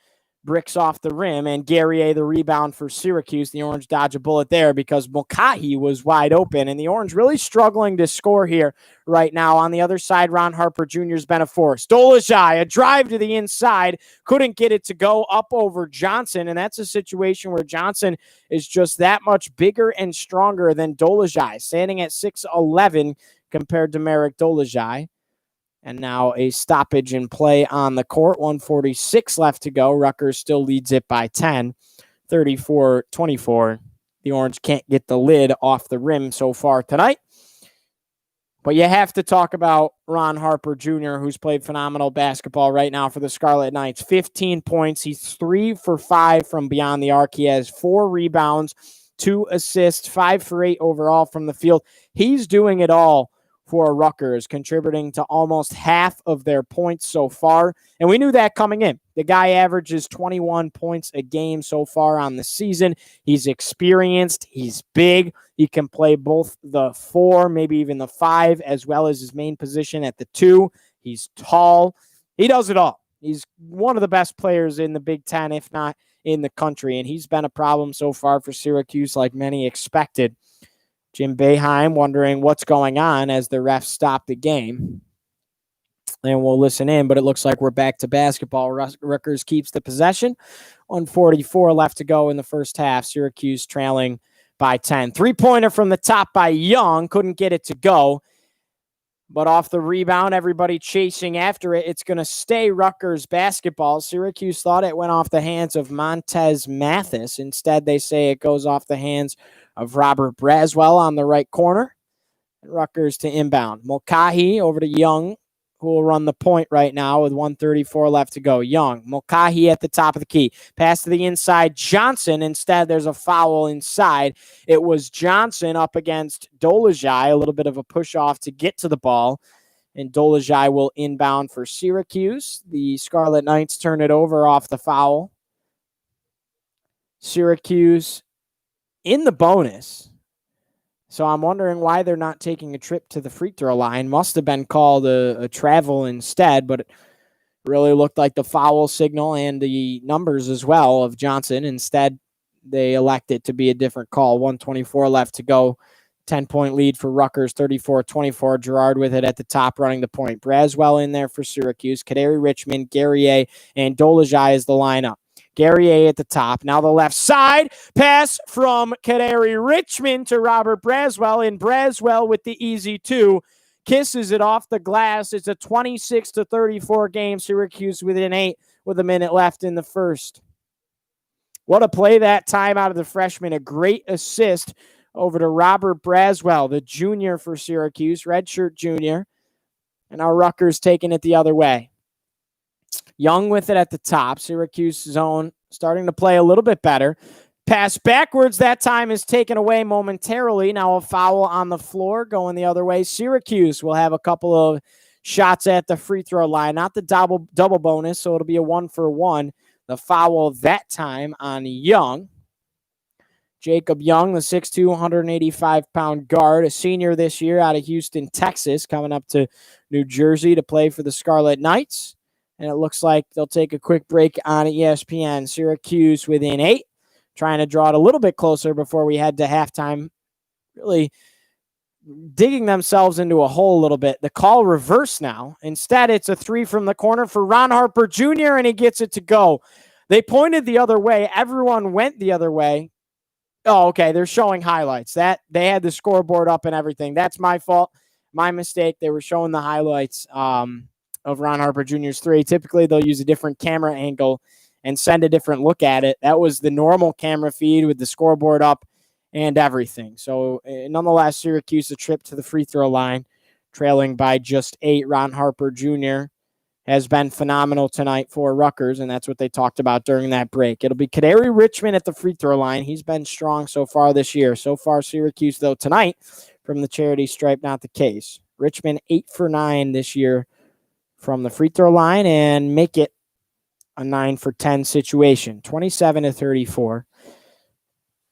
bricks off the rim, and Guerrier the rebound for Syracuse. The Orange dodge a bullet there because Mulcahy was wide open, and the Orange really struggling to score here right now. On the other side, Ron Harper Jr. has been a force. Dolezaj, a drive to the inside, couldn't get it to go up over Johnson, and that's a situation where Johnson is just that much bigger and stronger than Dolezaj, standing at 6'11" compared to Merrick Dolezaj. And now a stoppage in play on the court. 1:46 left to go. Rutgers still leads it by 10, 34-24. The Orange can't get the lid off the rim so far tonight. But you have to talk about Ron Harper Jr., who's played phenomenal basketball right now for the Scarlet Knights. 15 points. He's 3 for 5 from beyond the arc. He has 4 rebounds, 2 assists, 5 for 8 overall from the field. He's doing it all for Rutgers, contributing to almost half of their points so far. And we knew that coming in. The guy averages 21 points a game so far on the season. He's experienced. He's big. He can play both the 4, maybe even the 5, as well as his main position at the 2. He's tall. He does it all. He's one of the best players in the Big Ten, if not in the country. And he's been a problem so far for Syracuse, like many expected. Jim Boeheim wondering what's going on as the refs stop the game. And we'll listen in, but it looks like we're back to basketball. Rutgers keeps the possession. 1:44 left to go in the first half. Syracuse trailing by 10. Three-pointer from the top by Young. Couldn't get it to go. But off the rebound, everybody chasing after it. It's going to stay Rutgers basketball. Syracuse thought it went off the hands of Montez Mathis. Instead, they say it goes off the hands of Robert Braswell on the right corner. Rutgers to inbound. Mulcahy over to Young, who will run the point right now with 1:34 left to go. Young, Mulcahy at the top of the key. Pass to the inside, Johnson. Instead, there's a foul inside. It was Johnson up against Dolezaj. A little bit of a push-off to get to the ball. And Dolezaj will inbound for Syracuse. The Scarlet Knights turn it over off the foul. Syracuse in the bonus. So I'm wondering why they're not taking a trip to the free throw line. Must have been called a travel instead, but it really looked like the foul signal and the numbers as well of Johnson. Instead, they elected to be a different call. 1:24 left to go. 10-point lead for Rutgers, 34-24. Gerard with it at the top, running the point. Braswell in there for Syracuse. Kaderi Richmond, Guerrier, and Dolezaj is the lineup. Guerrier at the top. Now the left side. Pass from Kaderi Richmond to Robert Braswell. And Braswell with the easy 2. Kisses it off the glass. It's a 26-34 game. Syracuse within 8 with a minute left in the first. What a play that time out of the freshman. A great assist over to Robert Braswell, the junior for Syracuse, redshirt junior. And now Rutgers taking it the other way. Young with it at the top. Syracuse zone starting to play a little bit better. Pass backwards. That time is taken away momentarily. Now a foul on the floor going the other way. Syracuse will have a couple of shots at the free throw line. Not the double bonus, so it'll be a 1-for-1. The foul that time on Young. Jacob Young, the 6'2", 185-pound guard, a senior this year out of Houston, Texas, coming up to New Jersey to play for the Scarlet Knights. And it looks like they'll take a quick break on ESPN. Syracuse within 8, trying to draw it a little bit closer before we head to halftime. Really digging themselves into a hole a little bit. The call reversed now. Instead, it's a 3 from the corner for Ron Harper Jr., and he gets it to go. They pointed the other way. Everyone went the other way. Oh, okay. They're showing highlights. That they had the scoreboard up and everything. That's my fault. My mistake. They were showing the highlights of Ron Harper Jr.'s 3. Typically, they'll use a different camera angle and send a different look at it. That was the normal camera feed with the scoreboard up and everything. So, nonetheless, Syracuse a trip to the free throw line, trailing by just 8. Ron Harper Jr. has been phenomenal tonight for Rutgers, and that's what they talked about during that break. It'll be Kadari Richmond at the free throw line. He's been strong so far this year. So far, Syracuse, though, tonight from the charity stripe, not the case. Richmond 8 for 9 this year from the free throw line and make it a 9 for 10 situation, 27 to 34.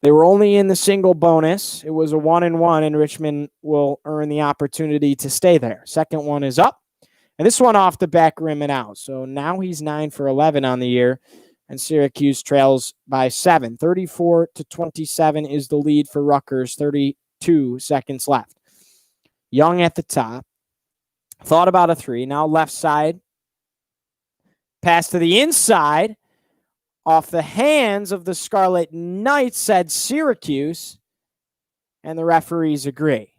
They were only in the single bonus. It was a 1-1, and Richmond will earn the opportunity to stay there. Second one is up. And this one off the back rim and out. So now he's 9 for 11 on the year, and Syracuse trails by 7. 34 to 27 is the lead for Rutgers. 32 seconds left. Young at the top. Thought about a three. Now left side. Pass to the inside. Off the hands of the Scarlet Knights, said Syracuse, and the referees agree.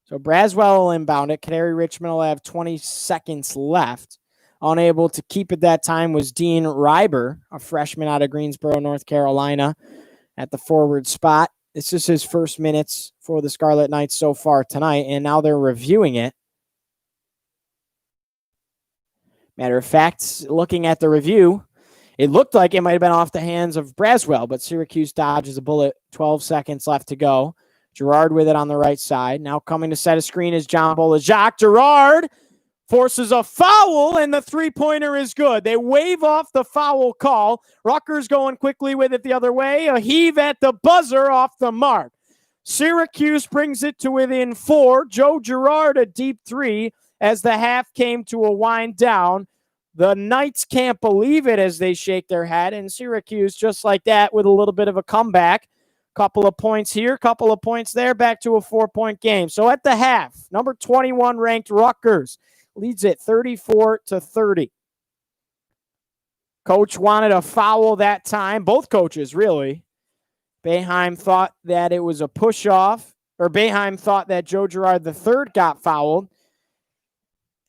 So Braswell will inbound it. Kadari Richmond will have 20 seconds left. Unable to keep it that time was Dean Reiber, a freshman out of Greensboro, North Carolina, at the forward spot. This is his first minutes for the Scarlet Knights so far tonight, and now they're reviewing it. Matter of fact, looking at the review, it looked like it might have been off the hands of Braswell, but Syracuse dodges a bullet. 12 seconds left to go. Girard with it on the right side. Now coming to set a screen is John Bolajak. Girard forces a foul, and the three-pointer is good. They wave off the foul call. Rutgers going quickly with it the other way. A heave at the buzzer off the mark. Syracuse brings it to within 4. Joe Girard a deep three as the half came to a wind down. The Knights can't believe it as they shake their head, and Syracuse, just like that, with a little bit of a comeback. Couple of points here, couple of points there, back to a 4-point game. So at the half, number 21 ranked Rutgers leads it 34 to 30. Coach wanted a foul that time. Both coaches, really. Boeheim thought that it was a push-off, or Boeheim thought that Joe Girard III got fouled.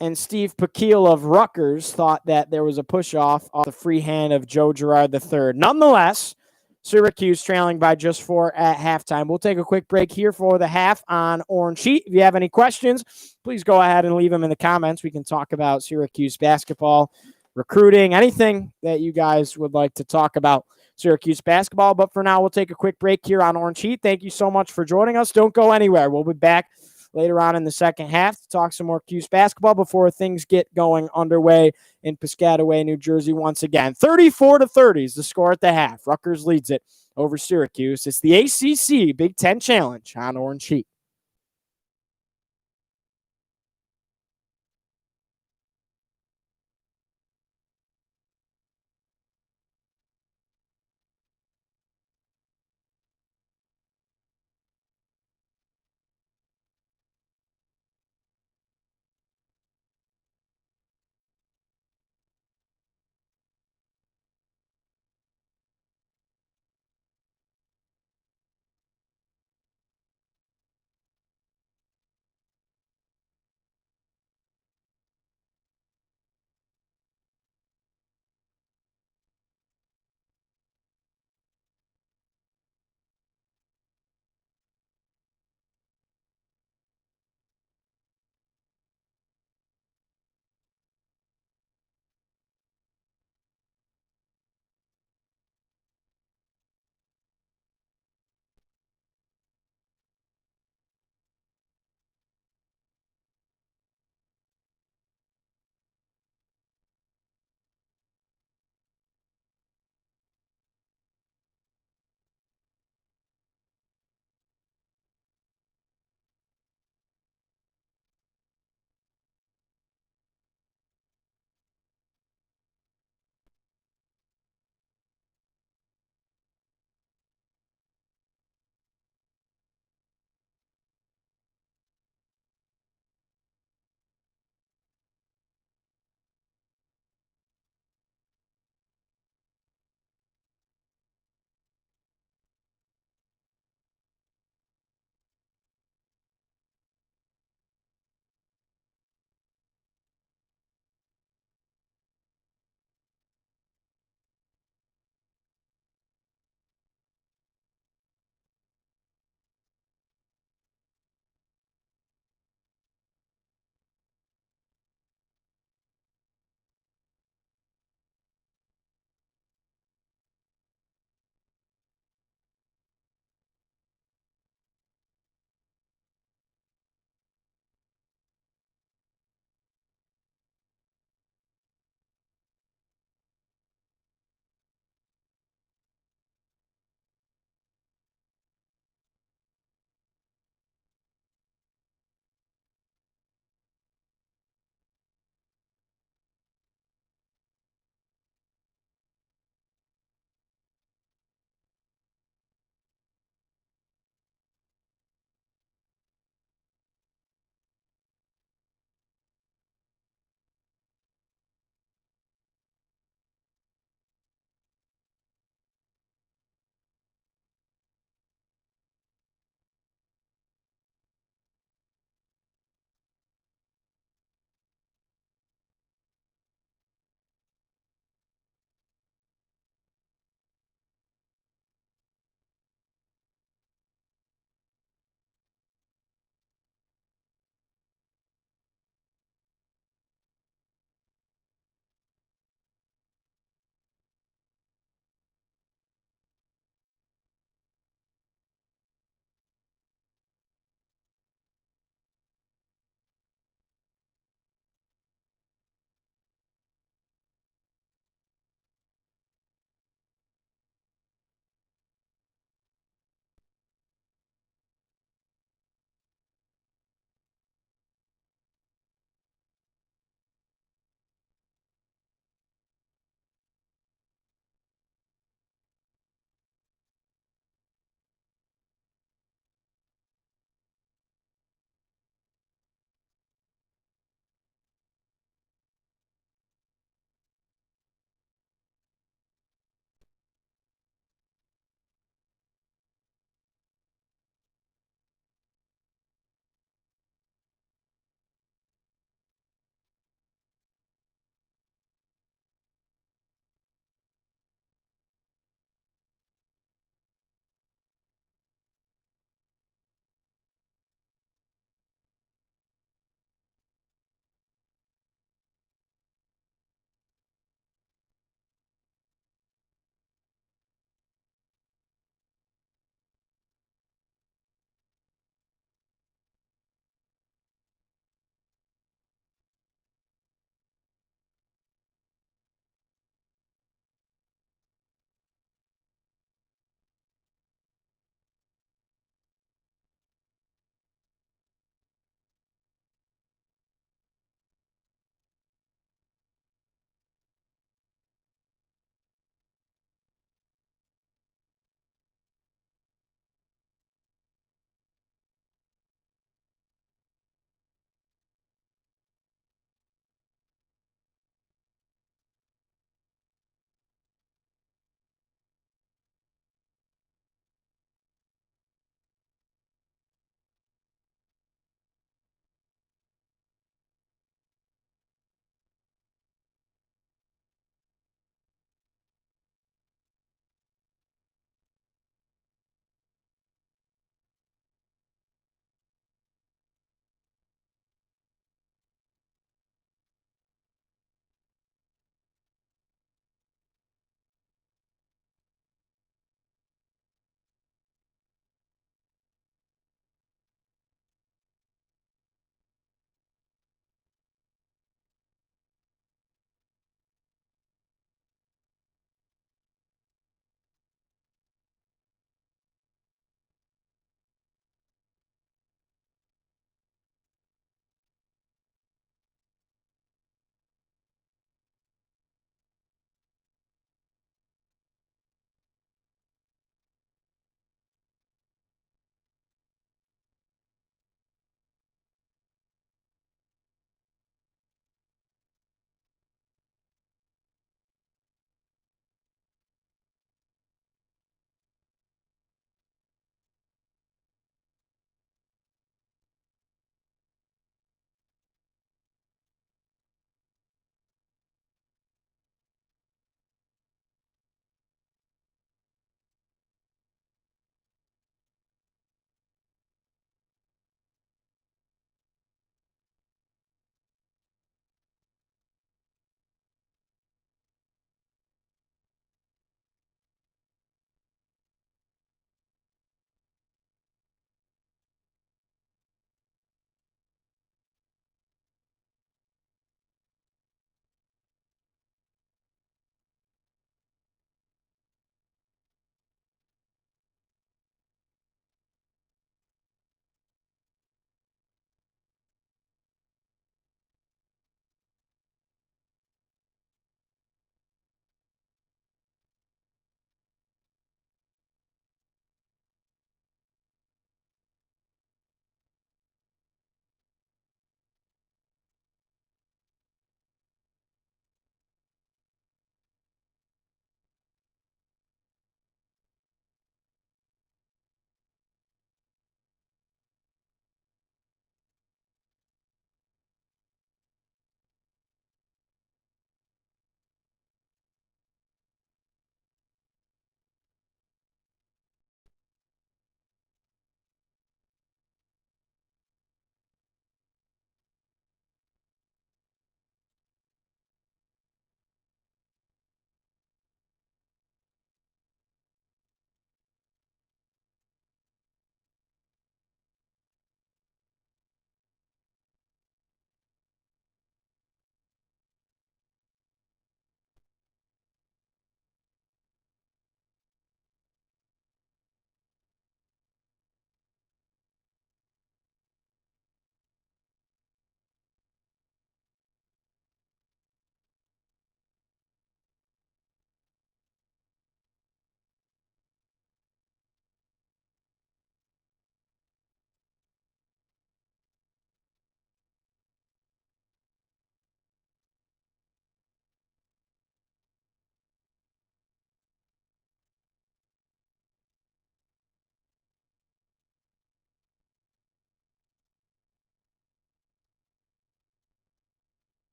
And Steve Pakil of Rutgers thought that there was a push-off off the free hand of Joe Girard III. Nonetheless, Syracuse trailing by just 4 at halftime. We'll take a quick break here for the half on Orange Sheet. If you have any questions, please go ahead and leave them in the comments. We can talk about Syracuse basketball, recruiting, anything that you guys would like to talk about Syracuse basketball. But for now, we'll take a quick break here on Orange Sheet. Thank you so much for joining us. Don't go anywhere. We'll be back later on in the second half to talk some more Cuse basketball before things get going underway in Piscataway, New Jersey once again. 34 to 30 is the score at the half. Rutgers leads it over Syracuse. It's the ACC Big Ten Challenge on Orange Sheet.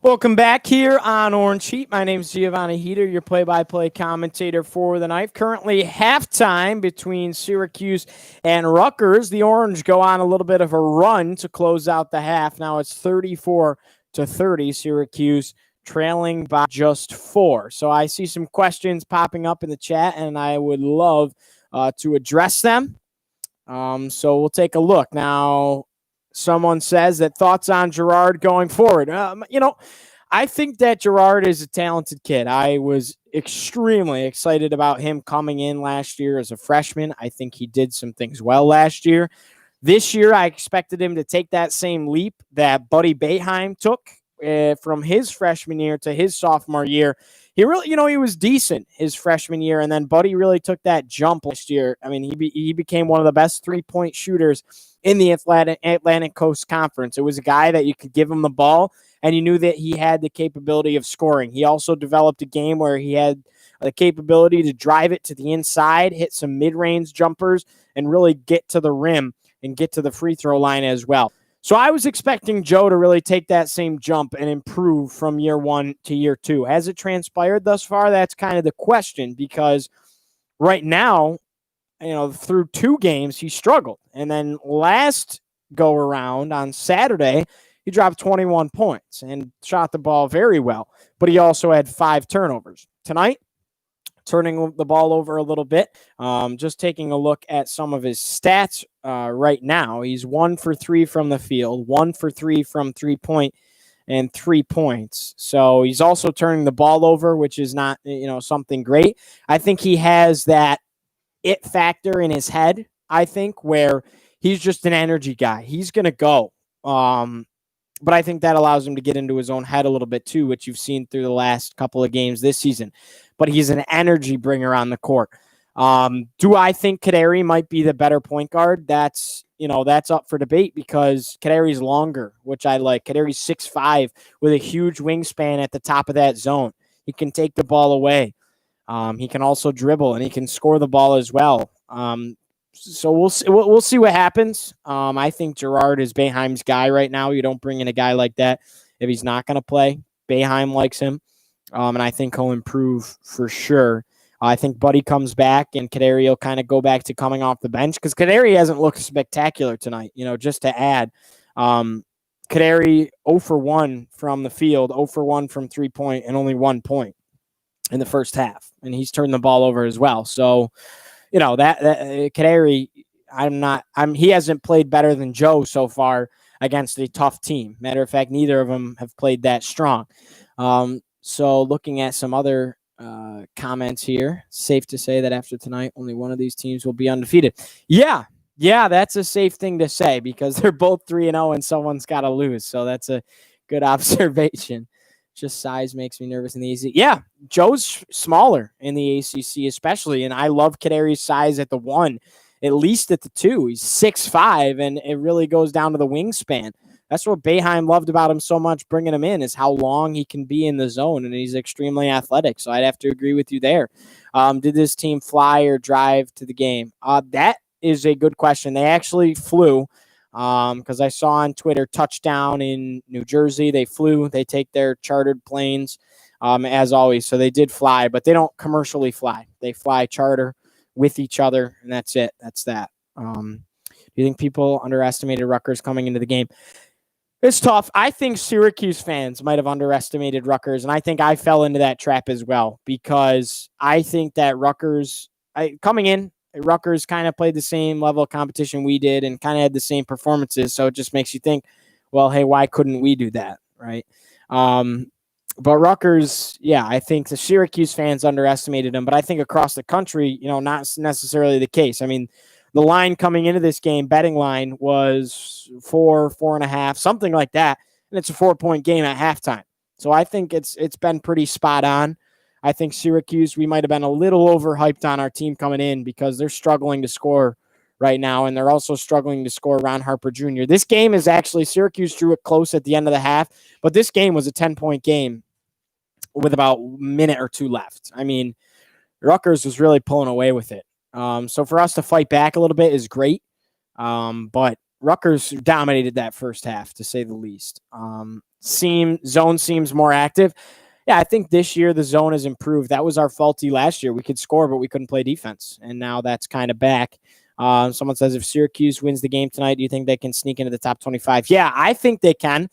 Welcome back here on Orange Heat. My name is Giovanni Heater, your play-by-play commentator for the night. Currently halftime between Syracuse and Rutgers. The Orange go on a little bit of a run to close out the half. Now it's 34-30. Syracuse trailing by just 4. So I see some questions popping up in the chat, and I would love to address them. So we'll take a look. Now, someone says that thoughts on Girard going forward. I think that Girard is a talented kid. I was extremely excited about him coming in last year as a freshman. I think he did some things well last year. This year, I expected him to take that same leap that Buddy Boeheim took from his freshman year to his sophomore year. He really, he was decent his freshman year, and then Buddy really took that jump last year. I mean, he became one of the best three-point shooters in the Atlantic Coast Conference. It was a guy that you could give him the ball, and you knew that he had the capability of scoring. He also developed a game where he had the capability to drive it to the inside, hit some mid-range jumpers, and really get to the rim and get to the free throw line as well. So I was expecting Joe to really take that same jump and improve from year 1 to year 2. Has it transpired thus far? That's kind of the question, because right now, through 2 games, he struggled. And then last go around on Saturday, he dropped 21 points and shot the ball very well, but he also had 5 turnovers. Tonight, turning the ball over a little bit, just taking a look at some of his stats right now. He's 1 for 3 from the field, 1 for 3 from 3-point, and 3 points. So he's also turning the ball over, which is not, something great. I think he has that it factor in his head, I think, where he's just an energy guy. He's going to go. But I think that allows him to get into his own head a little bit too, which you've seen through the last couple of games this season. But he's an energy bringer on the court. Do I think Kadary might be the better point guard? That's up for debate, because Kadary's longer, which I like. Kadary's 6'5" with a huge wingspan at the top of that zone. He can take the ball away. He can also dribble, and he can score the ball as well. So we'll see what happens. I think Girard is Boeheim's guy right now. You don't bring in a guy like that if he's not going to play. Boeheim likes him, and I think he'll improve for sure. I think Buddy comes back, and Kadary will kind of go back to coming off the bench, because Kadary hasn't looked spectacular tonight. Just to add, Kadary 0 for 1 from the field, 0 for 1 from 3-point, and only 1 point in the first half, and he's turned the ball over as well. So, that Kadary, he hasn't played better than Joe so far against a tough team. Matter of fact, neither of them have played that strong. So looking at some other comments here, safe to say that after tonight, only one of these teams will be undefeated. Yeah, that's a safe thing to say, because they're both 3-0 and someone's got to lose. So that's a good observation. Just size makes me nervous in the ACC. Yeah, Joe's smaller in the ACC especially, and I love Kadary's size at the 1, at least at the 2. He's 6'5", and it really goes down to the wingspan. That's what Boeheim loved about him so much, bringing him in, is how long he can be in the zone, and he's extremely athletic. So I'd have to agree with you there. Did this team fly or drive to the game? That is a good question. They actually flew. Because I saw on Twitter, touchdown in New Jersey. They flew. They take their chartered planes, as always. So they did fly, but they don't commercially fly. They fly charter with each other, and that's it. That's that. Do you think people underestimated Rutgers coming into the game? It's tough. I think Syracuse fans might have underestimated Rutgers, and I think I fell into that trap as well, because I think that Rutgers, coming in, Rutgers kind of played the same level of competition we did and kind of had the same performances. So it just makes you think, well, hey, why couldn't we do that? Right. But Rutgers, I think the Syracuse fans underestimated them, but I think across the country, not necessarily the case. I mean, the line coming into this game, betting line, was 4.5, something like that. And it's a 4-point game at halftime. So I think it's been pretty spot on. I think Syracuse, we might have been a little overhyped on our team coming in, because they're struggling to score right now, and they're also struggling to score Ron Harper Jr. This game is actually, Syracuse drew it close at the end of the half, but this game was a 10-point game with about a minute or 2 left. I mean, Rutgers was really pulling away with it. So for us to fight back a little bit is great, but Rutgers dominated that first half, to say the least. Zone seems more active. Yeah, I think this year the zone has improved. That was our faulty last year. We could score, but we couldn't play defense. And now that's kind of back. Someone says, if Syracuse wins the game tonight, do you think they can sneak into the top 25? Yeah, I think they can.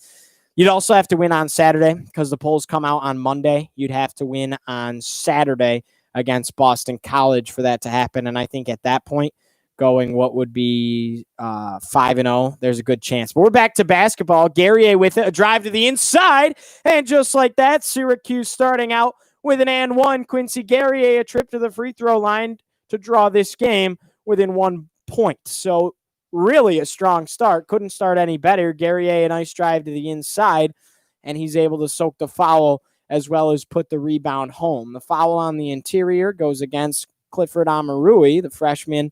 You'd also have to win on Saturday because the polls come out on Monday. You'd have to win on Saturday against Boston College for that to happen. And I think at that point, going what would be 5-0, there's a good chance. But we're back to basketball. Guerrier with it, a drive to the inside. And just like that, Syracuse starting out with an and one. Quincy Guerrier, a trip to the free throw line to draw this game within 1 point. So really a strong start. Couldn't start any better. Guerrier, a nice drive to the inside, and he's able to soak the foul as well as put the rebound home. The foul on the interior goes against Clifford Amarui, the freshman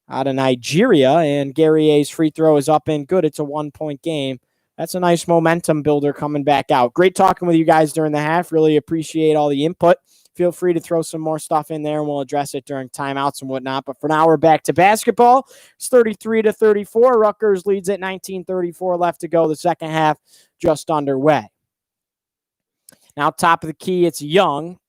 out of Nigeria, and Guerrier's free throw is up and good. It's a 1-point game. That's a nice momentum builder coming back out. Great talking with you guys during the half. Really appreciate all the input. Feel free to throw some more stuff in there, and we'll address it during timeouts and whatnot. But for now, we're back to basketball. It's 33-34. Rutgers leads at 19:34 left to go. The second half just underway. Now, top of the key, it's Young.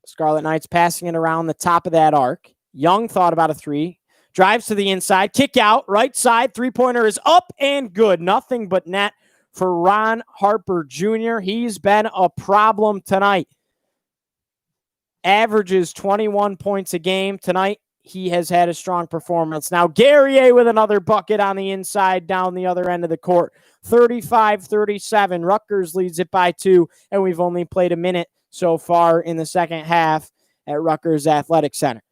Scarlet Knights passing it around the top of that arc. Young thought about a three. Drives to the inside. Kick out. Right side. Three-pointer is up and good. Nothing but net for Ron Harper Jr. He's been a problem tonight. Averages 21 points a game. Tonight, he has had a strong performance. Now, Guerrier with another bucket on the inside down the other end of the court. 35-37. Rutgers leads it by 2, and we've only played a minute so far in the second half at Rutgers Athletic Center.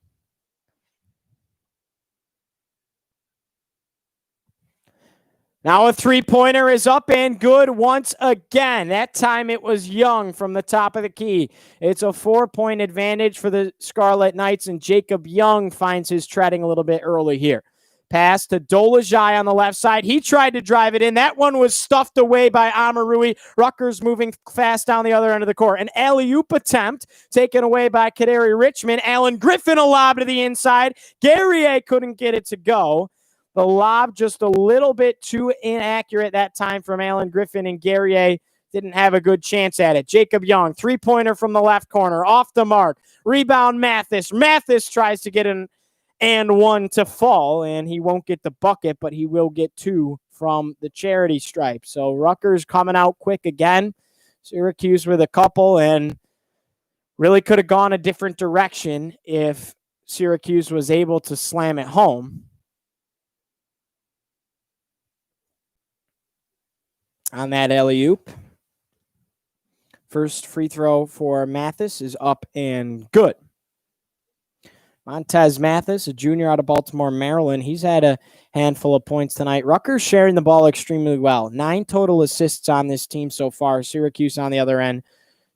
Now a three-pointer is up and good once again. That time it was Young from the top of the key. It's a 4-point advantage for the Scarlet Knights, and Jacob Young finds his treading a little bit early here. Pass to Dolajai on the left side. He tried to drive it in. That one was stuffed away by Amarui. Rutgers moving fast down the other end of the court. An alley-oop attempt taken away by Kaderi Richmond. Alan Griffin, a lob to the inside. Guerrier couldn't get it to go. The lob just a little bit too inaccurate that time from Alan Griffin, and Guerrier didn't have a good chance at it. Jacob Young, three-pointer from the left corner, off the mark. Rebound Mathis. Mathis tries to get an and one to fall, and he won't get the bucket, but he will get 2 from the charity stripe. So Rutgers coming out quick again. Syracuse with a couple, and really could have gone a different direction if Syracuse was able to slam it home. On that alley-oop. First free throw for Mathis is up and good. Montez Mathis, a junior out of Baltimore, Maryland. He's had a handful of points tonight. Rutgers sharing the ball extremely well. 9 total assists on this team so far. Syracuse on the other end,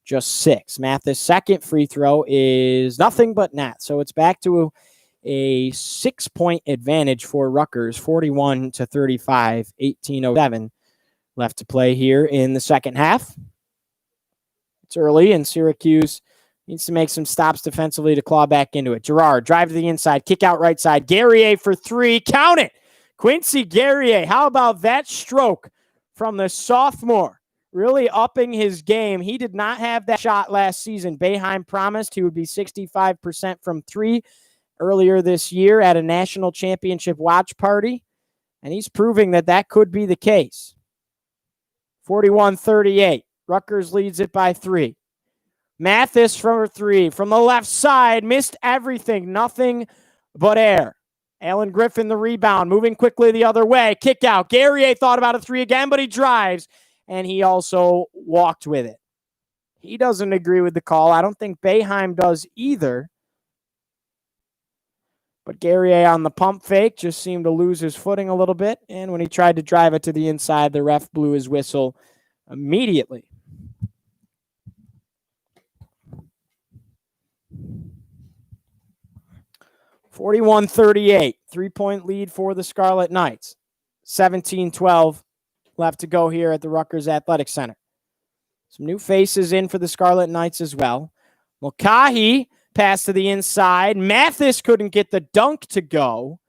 just 6. Mathis' second free throw is nothing but net. So it's back to a 6-point advantage for Rutgers, 41-35, 18:07. Left to play here in the second half. It's early, and Syracuse needs to make some stops defensively to claw back into it. Girard, drive to the inside, kick out right side. Guerrier for 3, count it! Quincy Guerrier, how about that stroke from the sophomore? Really upping his game. He did not have that shot last season. Boeheim promised he would be 65% from 3 earlier this year at a national championship watch party, and he's proving that that could be the case. 41-38. Rutgers leads it by 3. Mathis from 3. From the left side, missed everything. Nothing but air. Alan Griffin, the rebound, moving quickly the other way. Kick out. Guerrier thought about a 3 again, but he drives, and he also walked with it. He doesn't agree with the call. I don't think Boeheim does either. But Guerrier on the pump fake just seemed to lose his footing a little bit. And when he tried to drive it to the inside, the ref blew his whistle immediately. (41-38). 3-point lead for the Scarlet Knights. 17-12 left to go here at the Rutgers Athletic Center. Some new faces in for the Scarlet Knights as well. Mulcahy pass to the inside. Mathis couldn't get the dunk to go.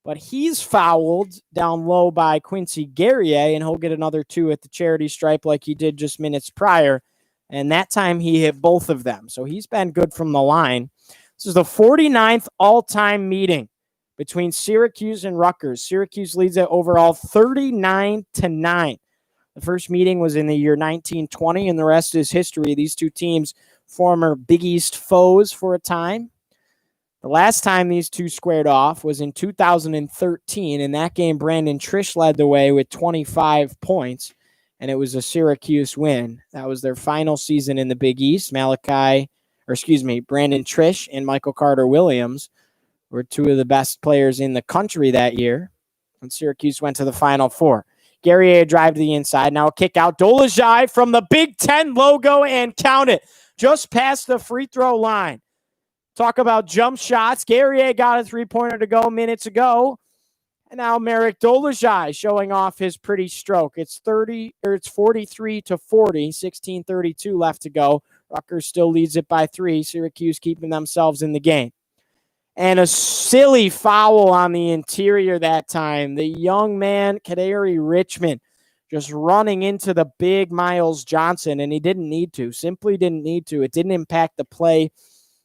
but he's fouled down low by Quincy Guerrier, and he'll get another 2 at the charity stripe like he did just minutes prior. And that time he hit both of them. So he's been good from the line. This is the 49th all-time meeting between Syracuse and Rutgers. Syracuse leads it overall 39-9. The first meeting was in the year 1920, and the rest is history. These two teams, former Big East foes for a time. The last time these two squared off was in 2013. In that game, Brandon Trish led the way with 25 points, and it was a Syracuse win. That was their final season in the Big East. Brandon Trish and Michael Carter-Williams were two of the best players in the country that year, and Syracuse went to the Final Four. Guerrier drive to the inside. Now a kick out. Dolezaj from the Big Ten logo, and count it. Just past the free throw line. Talk about jump shots. Guerrier got a three-pointer to go minutes ago. And now Marek Dolezaj showing off his pretty stroke. It's 43-40, 16:32 left to go. Rutgers still leads it by 3. Syracuse keeping themselves in the game. And a silly foul on the interior that time. The young man, Kadari Richmond, just running into the big Miles Johnson, and he didn't need to. Simply didn't need to. It didn't impact the play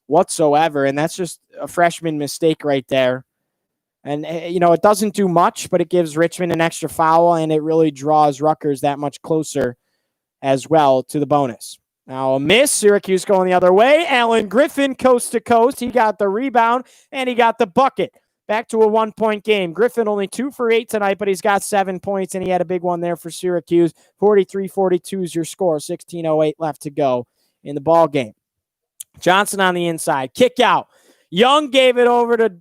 whatsoever, and that's just a freshman mistake right there. And, it doesn't do much, but it gives Richmond an extra foul, and it really draws Rutgers that much closer as well to the bonus. Now a miss, Syracuse going the other way. Alan Griffin coast to coast. He got the rebound, and he got the bucket. Back to a 1-point game. Griffin only 2 for 8 tonight, but he's got 7 points, and he had a big one there for Syracuse. 43-42 is your score. 16:08 left to go in the ball game. Johnson on the inside. Kick out. Young gave it over to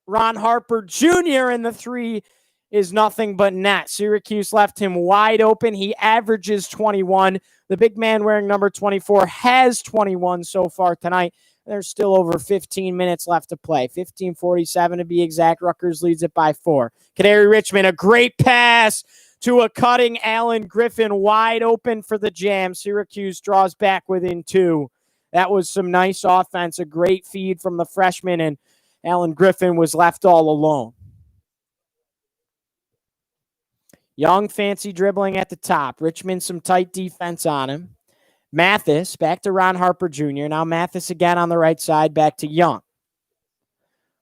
Ron Harper Jr., and the 3 is nothing but net. Syracuse left him wide open. He averages 21. The big man wearing number 24 has 21 so far tonight. There's still over 15 minutes left to play. 15:47 to be exact. Rutgers leads it by 4. Kadari Richmond, a great pass to a cutting Alan Griffin, wide open for the jam. Syracuse draws back within 2. That was some nice offense, a great feed from the freshman, and Alan Griffin was left all alone. Young, fancy dribbling at the top. Richmond, some tight defense on him. Mathis, back to Ron Harper Jr. Now Mathis again on the right side, back to Young.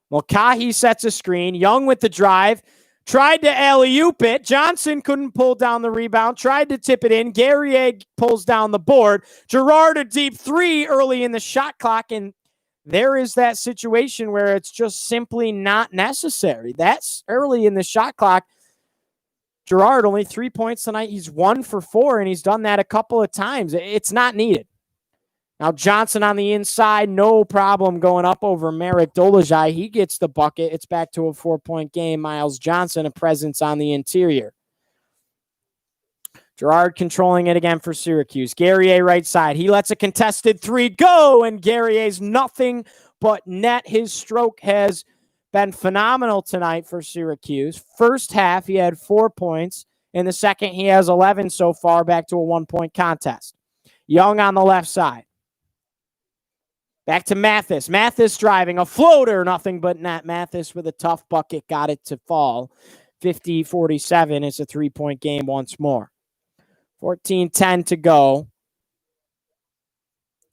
Mulcahy sets a screen. Young with the drive. Tried to alley-oop it. Johnson couldn't pull down the rebound. Tried to tip it in. Guerrier pulls down the board. Girard a deep 3 early in the shot clock, and there is that situation where it's just simply not necessary. That's early in the shot clock. Girard only 3 points tonight. He's 1 for 4, and he's done that a couple of times. It's not needed. Now Johnson on the inside, no problem going up over Marek Dolezaj. He gets the bucket. It's back to a 4-point game. Miles Johnson, a presence on the interior. Girard controlling it again for Syracuse. Guerrier right side. He lets a contested 3 go, and Guerrier's nothing but net. His stroke has been phenomenal tonight for Syracuse. First half, he had 4 points. In the second, he has 11 so far, back to a 1-point contest. Young on the left side. Back to Mathis. Mathis driving a floater, nothing but net. Mathis with a tough bucket, got it to fall. 50-47. It's a 3-point game once more. 14-10 to go.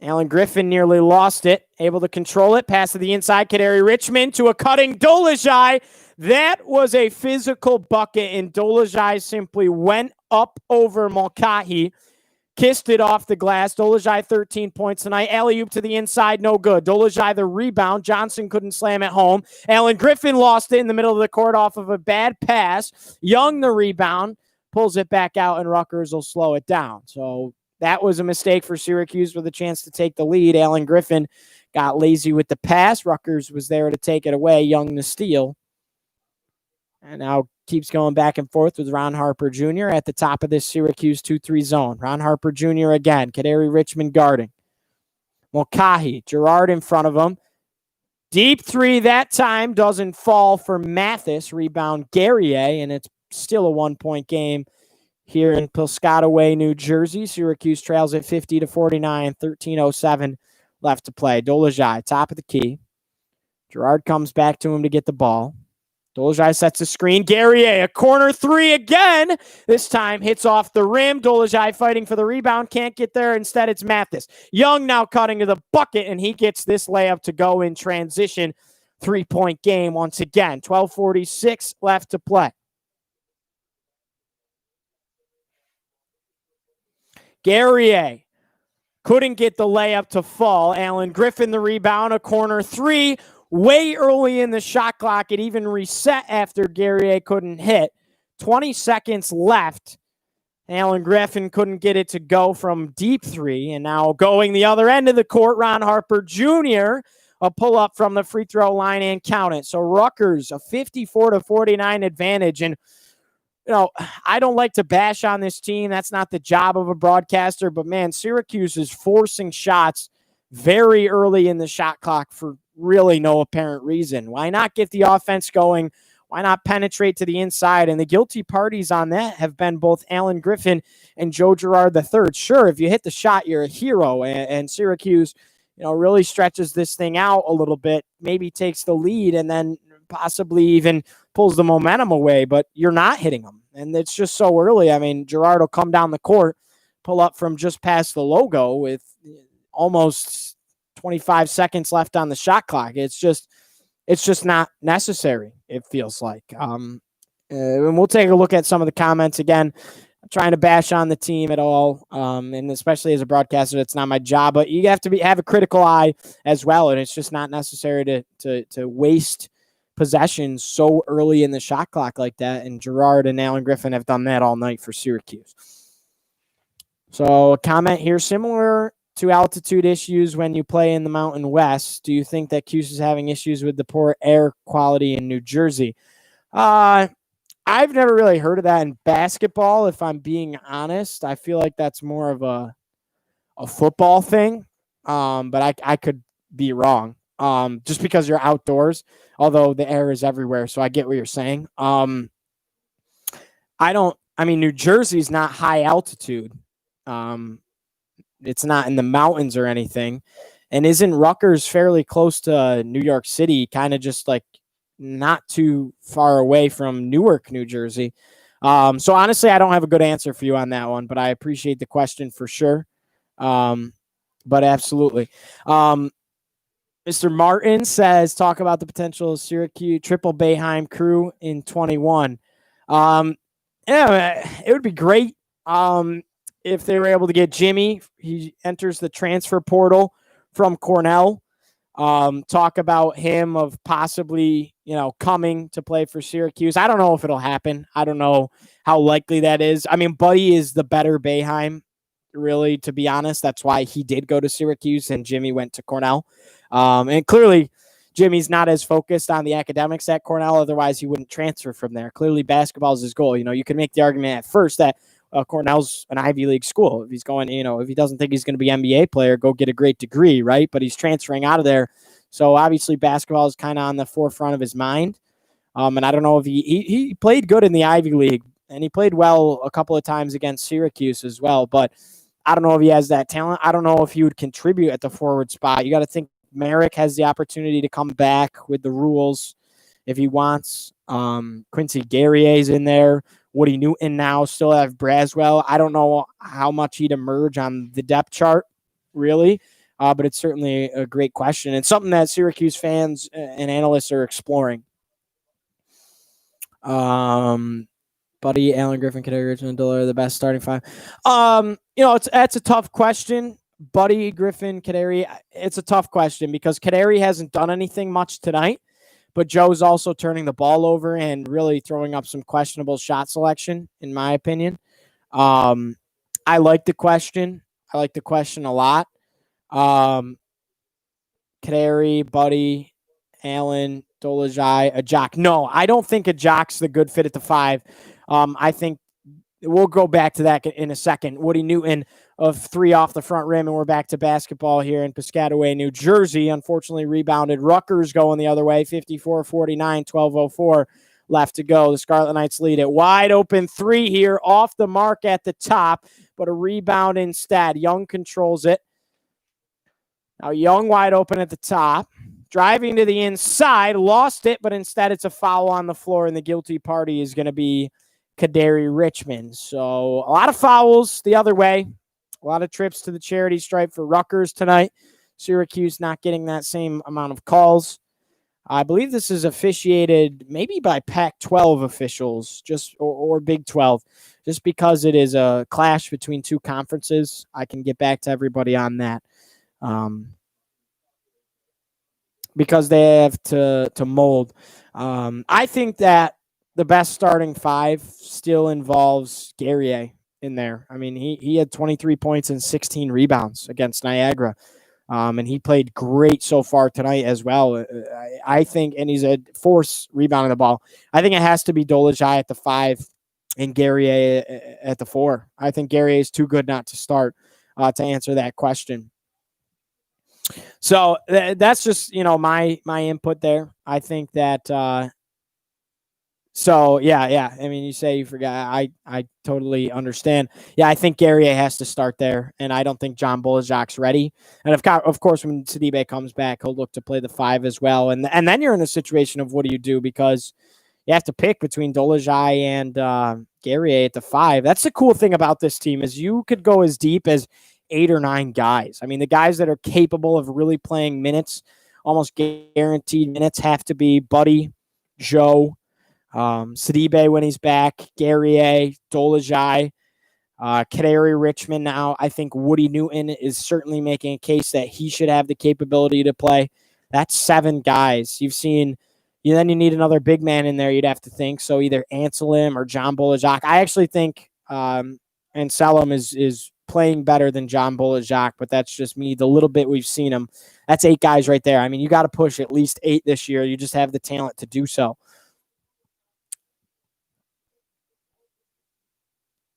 Alan Griffin nearly lost it. Able to control it. Pass to the inside. Kadari Richmond to a cutting Dolezaj. That was a physical bucket, and Dolezaj simply went up over Mulcahy. Kissed it off the glass. Dolezaj 13 points tonight. Alley-oop to the inside, no good. Dolezaj the rebound. Johnson couldn't slam it home. Alan Griffin lost it in the middle of the court off of a bad pass. Young the rebound. Pulls it back out, and Rutgers will slow it down. So that was a mistake for Syracuse with a chance to take the lead. Alan Griffin got lazy with the pass. Rutgers was there to take it away. Young to steal. And now keeps going back and forth with Ron Harper Jr. at the top of this Syracuse 2-3 zone. Ron Harper Jr. again. Kadari Richmond guarding. Mulcahy. Girard in front of him. Deep 3 that time. Doesn't fall for Mathis. Rebound Guerrier. And it's still a 1-point game here in Piscataway, New Jersey. Syracuse trails at 50-49. 13:07 left to play. Dolezaj, top of the key. Girard comes back to him to get the ball. Dolezaj sets a screen. Guerrier, a corner three again. This time hits off the rim. Dolezaj fighting for the rebound. Can't get there. Instead, it's Mathis. Young now cutting to the bucket, and he gets this layup to go in transition. 3-point game once again. 12:46 left to play. Guerrier couldn't get the layup to fall. Alan Griffin the rebound, a corner three. Way early in the shot clock. It even reset after Guerrier couldn't hit. 20 seconds left. Alan Griffin couldn't get it to go from deep three. And now going the other end of the court, Ron Harper Jr., a pull-up from the free throw line and count it. So Rutgers, a 54-49 advantage. And I don't like to bash on this team. That's not the job of a broadcaster. But, man, Syracuse is forcing shots very early in the shot clock for really no apparent reason. Why not get the offense going? Why not penetrate to the inside? And the guilty parties on that have been both Alan Griffin and Joe Girard III. Sure, if you hit the shot, you're a hero. And Syracuse, really stretches this thing out a little bit, maybe takes the lead and then possibly even pulls the momentum away, but you're not hitting them. And it's just so early. I mean, Girard will come down the court, pull up from just past the logo with almost 25 seconds left on the shot clock. It's just not necessary, it feels like. And we'll take a look at some of the comments again. I'm trying to bash on the team at all, and especially as a broadcaster, it's not my job. But you have to have a critical eye as well, and it's just not necessary to waste possessions so early in the shot clock like that. And Girard and Alan Griffin have done that all night for Syracuse. So a comment here, similar to altitude issues when you play in the Mountain West, do you think that Cuse is having issues with the poor air quality in New Jersey? I've never really heard of that in basketball, if I'm being honest. I feel like that's more of a football thing, but I could be wrong. Just because you're outdoors, although the air is everywhere, so I get what you're saying. New Jersey's not high altitude. It's not in the mountains or anything. And isn't Rutgers fairly close to New York City, kind of just like not too far away from Newark, New Jersey? So honestly, I don't have a good answer for you on that one, but I appreciate the question for sure. But absolutely. Mr. Martin says, talk about the potential of Syracuse triple Boeheim crew in 21. Yeah, it would be great if they were able to get Jimmy. He enters the transfer portal from Cornell. Talk about him of possibly, coming to play for Syracuse. I don't know if it'll happen. I don't know how likely that is. I mean, Buddy is the better Boeheim, really, to be honest. That's why he did go to Syracuse and Jimmy went to Cornell. And clearly Jimmy's not as focused on the academics at Cornell. Otherwise he wouldn't transfer from there. Clearly basketball is his goal. You can make the argument at first that Cornell's an Ivy League school. If he's going, if he doesn't think he's going to be an NBA player, go get a great degree, right? But he's transferring out of there. So obviously basketball is kind of on the forefront of his mind. And I don't know if he played good in the Ivy League, and he played well a couple of times against Syracuse as well. But I don't know if he has that talent. I don't know if he would contribute at the forward spot. You got to think Merrick has the opportunity to come back with the rules if he wants. Quincy Guerrier's in there. Woody Newton now, still have Braswell. I don't know how much he'd emerge on the depth chart, really, but it's certainly a great question and something that Syracuse fans and analysts are exploring. Buddy, Alan Griffin, Kaderi, Richmond, Diller, the best starting five. That's a tough question. Buddy, Griffin, Kaderi, it's a tough question because Kaderi hasn't done anything much tonight. But Joe's also turning the ball over and really throwing up some questionable shot selection, in my opinion. I like the question. I like the question a lot. Kaderi, Buddy, Allen, Dolezaj, a Jock. No, I don't think a Jock's the good fit at the five. I think we'll go back to that in a second. Woody Newton of three off the front rim, and we're back to basketball here in Piscataway, New Jersey. Unfortunately rebounded. Rutgers going the other way, 54-49, 12:04 left to go. The Scarlet Knights lead it. Wide open three here, off the mark at the top, but a rebound instead. Young controls it. Now Young wide open at the top. driving to the inside, lost it, but instead it's a foul on the floor, and the guilty party is going to be Kadari Richmond. So a lot of fouls the other way, a lot of trips to the charity stripe for Rutgers tonight. Syracuse not getting that same amount of calls. I believe this is officiated maybe by Pac-12 officials, or Big 12, just because it is a clash between two conferences. I can get back to everybody on that. Because they have to mold. I think that the best starting five still involves Guerrier in there. I mean, he had 23 points and 16 rebounds against Niagara. And he played great so far tonight as well. I think, and he's a force rebounding the ball. I think it has to be Dolezaj at the 5 and Guerrier at the 4. I think Guerrier is too good not to start to answer that question. So that's just, my input there. I think that, yeah. I mean, you say you forgot. I totally understand. Yeah, I think Guerrier has to start there, and I don't think John Bolejak's ready. And of course, when Sidibe comes back, he'll look to play the 5 as well. And then you're in a situation of what do you do, because you have to pick between Dolezaj and Guerrier at the 5. That's the cool thing about this team is you could go as deep as 8 or 9 guys. I mean, the guys that are capable of really playing minutes, almost guaranteed minutes, have to be Buddy, Joe, Sidibe when he's back, Guerrier, Dolezaj, Kadari Richmond now. I think Woody Newton is certainly making a case that he should have the capability to play. That's 7 guys. You've seen, then you need another big man in there, you'd have to think. So either Anselm or John Bolajak. I actually think Anselm is playing better than John Bolajak, but that's just me. The little bit we've seen him, that's 8 guys right there. I mean, you got to push at least 8 this year. You just have the talent to do so.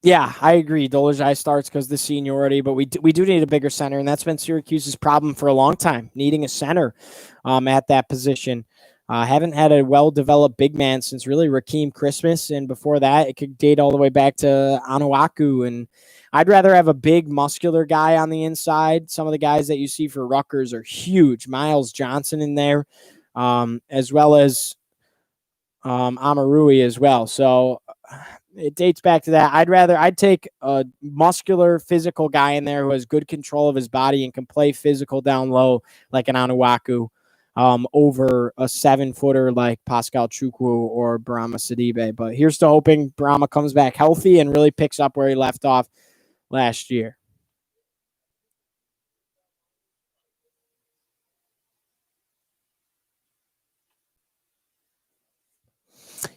Yeah, I agree. Dolezaj starts because the seniority, but we do need a bigger center, and that's been Syracuse's problem for a long time, needing a center at that position. Haven't had a well-developed big man since really Rakeem Christmas, and before that, it could date all the way back to Anuaku. And I'd rather have a big, muscular guy on the inside. Some of the guys that you see for Rutgers are huge. Miles Johnson in there, as well as Amarui as well. So it dates back to that. I'd take a muscular, physical guy in there who has good control of his body and can play physical down low like an Anuaku. Over a 7-footer like Pascal Chukwu or Brahma Sidibe. But here's to hoping Brahma comes back healthy and really picks up where he left off last year.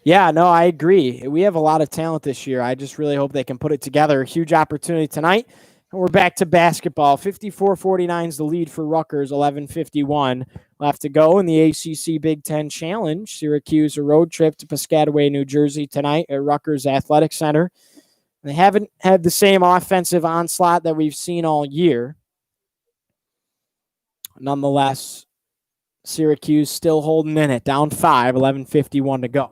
Yeah, no, I agree. We have a lot of talent this year. I just really hope they can put it together. A huge opportunity tonight. And we're back to basketball. 54-49 is the lead for Rutgers, 11:51 left to go in the ACC Big Ten Challenge. Syracuse, a road trip to Piscataway, New Jersey tonight at Rutgers Athletic Center. They haven't had the same offensive onslaught that we've seen all year. Nonetheless, Syracuse still holding in it, down 5, 11:51 to go.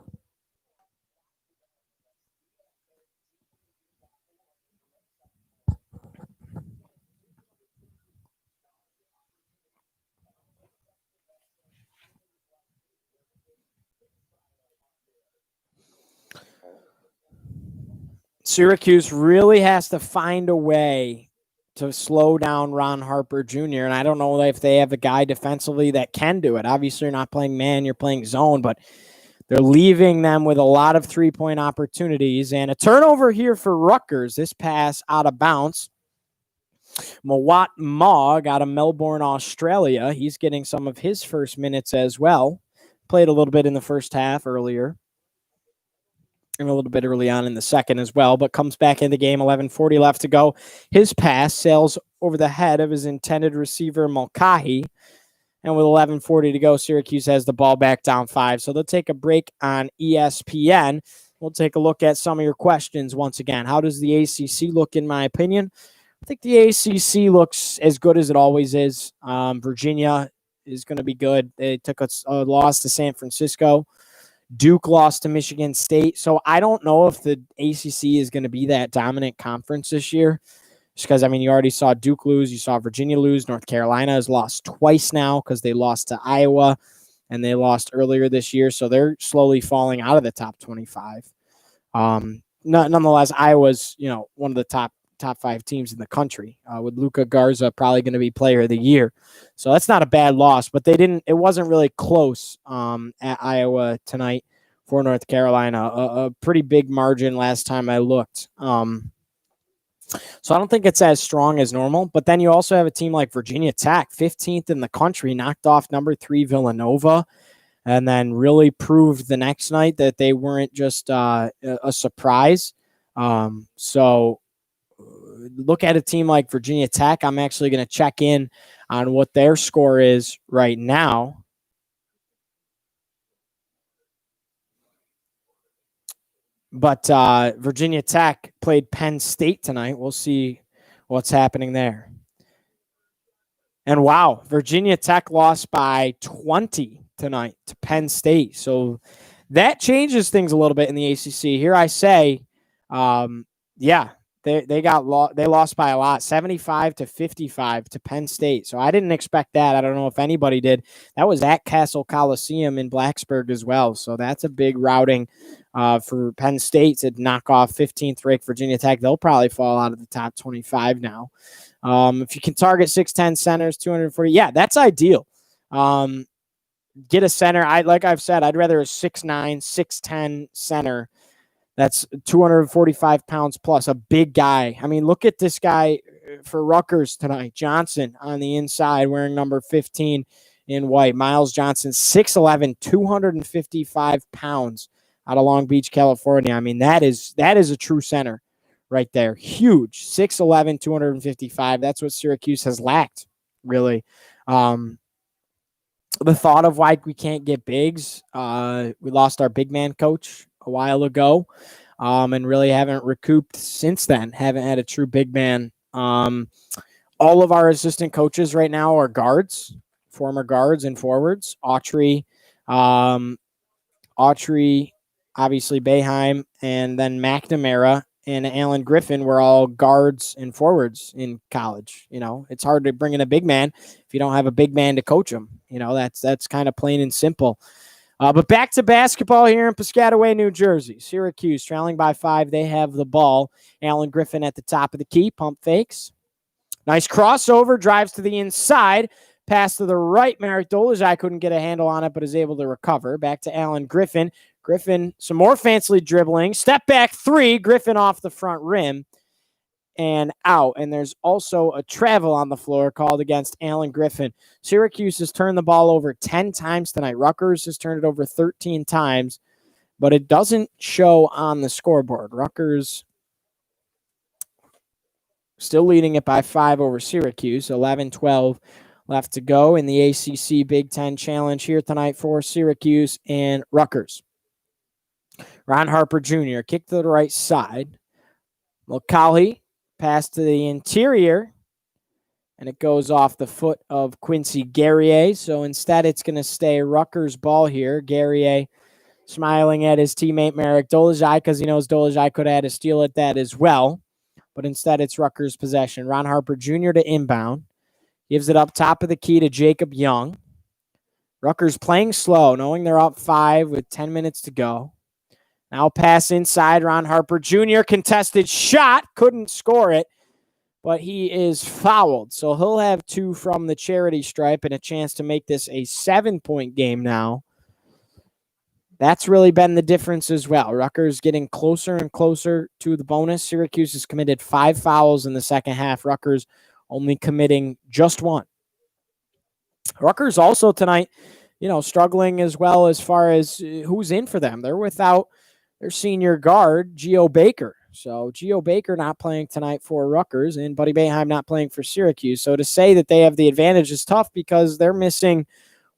Syracuse really has to find a way to slow down Ron Harper Jr., and I don't know if they have a guy defensively that can do it. Obviously, you're not playing man, you're playing zone, but they're leaving them with a lot of three-point opportunities. And a turnover here for Rutgers. This pass out of bounds. Mawat Mogg out of Melbourne, Australia. He's getting some of his first minutes as well. Played a little bit in the first half earlier. And a little bit early on in the second as well, but comes back in the game, 11:40 left to go. His pass sails over the head of his intended receiver, Mulcahy. And with 11:40 to go, Syracuse has the ball back down 5. So they'll take a break on ESPN. We'll take a look at some of your questions once again. How does the ACC look, in my opinion? I think the ACC looks as good as it always is. Virginia is going to be good. They took a loss to San Francisco. Duke lost to Michigan State. So I don't know if the ACC is going to be that dominant conference this year. Just because, I mean, you already saw Duke lose. You saw Virginia lose. North Carolina has lost twice now because they lost to Iowa and they lost earlier this year. So they're slowly falling out of the top 25. Nonetheless, Iowa's, one of the top 5 teams in the country, with Luka Garza probably going to be player of the year. So that's not a bad loss, but it wasn't really close at Iowa tonight for North Carolina. A pretty big margin last time I looked. So I don't think it's as strong as normal, but then you also have a team like Virginia Tech, 15th in the country, knocked off number 3 Villanova, and then really proved the next night that they weren't just a surprise. So look at a team like Virginia Tech. I'm actually going to check in on what their score is right now. But Virginia Tech played Penn State tonight. We'll see what's happening there. And wow, Virginia Tech lost by 20 tonight to Penn State. So that changes things a little bit in the ACC. Here I say, they lost by a lot, 75-55 to Penn State. So I didn't expect that. I don't know if anybody did. That was at Castle Coliseum in Blacksburg as well. So that's a big routing for Penn State to knock off 15th ranked Virginia Tech. They'll probably fall out of the top 25 now. If you can target 6'10 centers, 240, that's ideal. Get a center. Like I've said, I'd rather a 6'9", 6'10 center. That's 245 pounds plus, a big guy. I mean, look at this guy for Rutgers tonight. Johnson on the inside wearing number 15 in white. Miles Johnson, 6'11", 255 pounds out of Long Beach, California. I mean, that is a true center right there. Huge. 6'11", 255. That's what Syracuse has lacked, really. The thought of why we can't get bigs, we lost our big man coach a while ago, and really haven't recouped since then. Haven't had a true big man. All of our assistant coaches right now are guards, former guards and forwards. Autry, obviously Boeheim, and then McNamara and Alan Griffin were all guards and forwards in college. It's hard to bring in a big man if you don't have a big man to coach them. That's kind of plain and simple. But back to basketball here in Piscataway, New Jersey. Syracuse trailing by 5. They have the ball. Alan Griffin at the top of the key. Pump fakes. Nice crossover. Drives to the inside. Pass to the right. Merrick Dolezaj couldn't get a handle on it, but is able to recover. Back to Alan Griffin. Griffin, some more fancy dribbling. Step back 3. Griffin off the front rim and out. And there's also a travel on the floor called against Alan Griffin. Syracuse has turned the ball over 10 times tonight. Rutgers has turned it over 13 times, but it doesn't show on the scoreboard. Rutgers still leading it by 5 over Syracuse. 11-12 left to go in the ACC Big Ten Challenge here tonight for Syracuse and Rutgers. Ron Harper Jr. kick to the right side. Mulcahy pass to the interior, and it goes off the foot of Quincy Guerrier. So instead, it's going to stay Rutgers ball here. Guerrier smiling at his teammate Merrick Dolezaj because he knows Dolezaj could have had a steal at that as well. But instead, it's Rutgers possession. Ron Harper Jr. to inbound. Gives it up top of the key to Jacob Young. Rutgers playing slow, knowing they're up 5 with 10 minutes to go. Now pass inside, Ron Harper Jr. Contested shot. Couldn't score it, but he is fouled. So he'll have 2 from the charity stripe and a chance to make this a 7-point game now. That's really been the difference as well. Rutgers getting closer and closer to the bonus. Syracuse has committed 5 fouls in the second half. Rutgers only committing just 1. Rutgers also tonight, struggling as well as far as who's in for them. They're without their senior guard, Geo Baker. So Geo Baker not playing tonight for Rutgers and Buddy Boeheim not playing for Syracuse. So to say that they have the advantage is tough because they're missing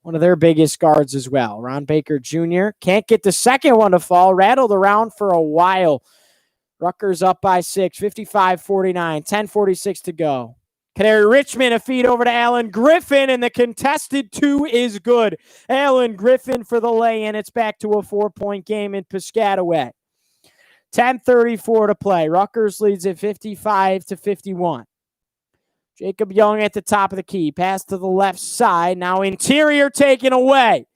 one of their biggest guards as well. Ron Baker Jr. can't get the second one to fall. Rattled around for a while. Rutgers up by 6, 55-49, 10:46 to go. Canary Richmond, a feed over to Alan Griffin, and the contested 2 is good. Alan Griffin for the lay-in. It's back to a 4-point game in Piscataway. 10:34 to play. Rutgers leads at 55-51. Jacob Young at the top of the key. Pass to the left side. Now interior taken away.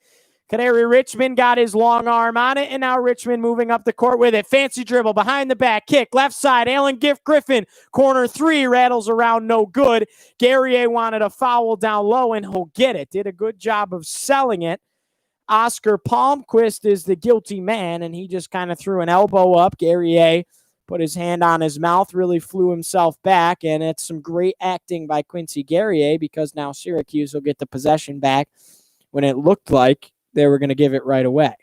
Canary Richmond got his long arm on it, and now Richmond moving up the court with it. Fancy dribble, behind the back, kick, left side. Alan Gift Griffin, corner three, rattles around, no good. Guerrier wanted a foul down low, and he'll get it. Did a good job of selling it. Oscar Palmquist is the guilty man, and he just kind of threw an elbow up. Guerrier put his hand on his mouth, really flew himself back, and it's some great acting by Quincy Guerrier because now Syracuse will get the possession back when it looked like they were going to give it right away.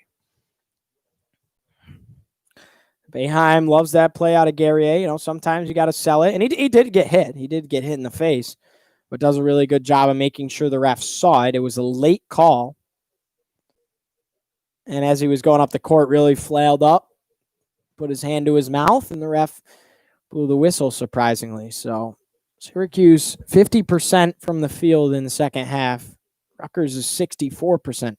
Boeheim loves that play out of Guerrier. You know, sometimes you got to sell it. And he did get hit. He did get hit in the face, but does a really good job of making sure the ref saw it. It was a late call. And as he was going up the court, really flailed up, put his hand to his mouth, and the ref blew the whistle, surprisingly. So Syracuse, 50% from the field in the second half. Rutgers is 64%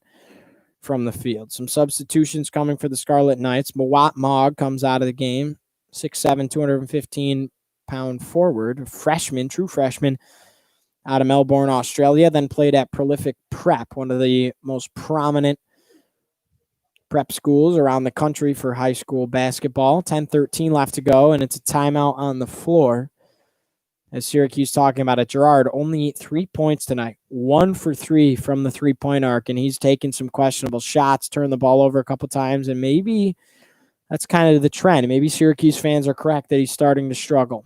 from the field. Some substitutions coming for the Scarlet Knights. Mawat Mogg comes out of the game. 6'7", 215-pound forward. Freshman, true freshman, out of Melbourne, Australia. Then played at Prolific Prep, one of the most prominent prep schools around the country for high school basketball. 10-13 left to go, and it's a timeout on the floor. As Syracuse talking about it, Gerard only 3 points tonight, 1 for 3 from the three-point arc, and he's taken some questionable shots, turned the ball over a couple times, and maybe that's kind of the trend. Maybe Syracuse fans are correct that he's starting to struggle.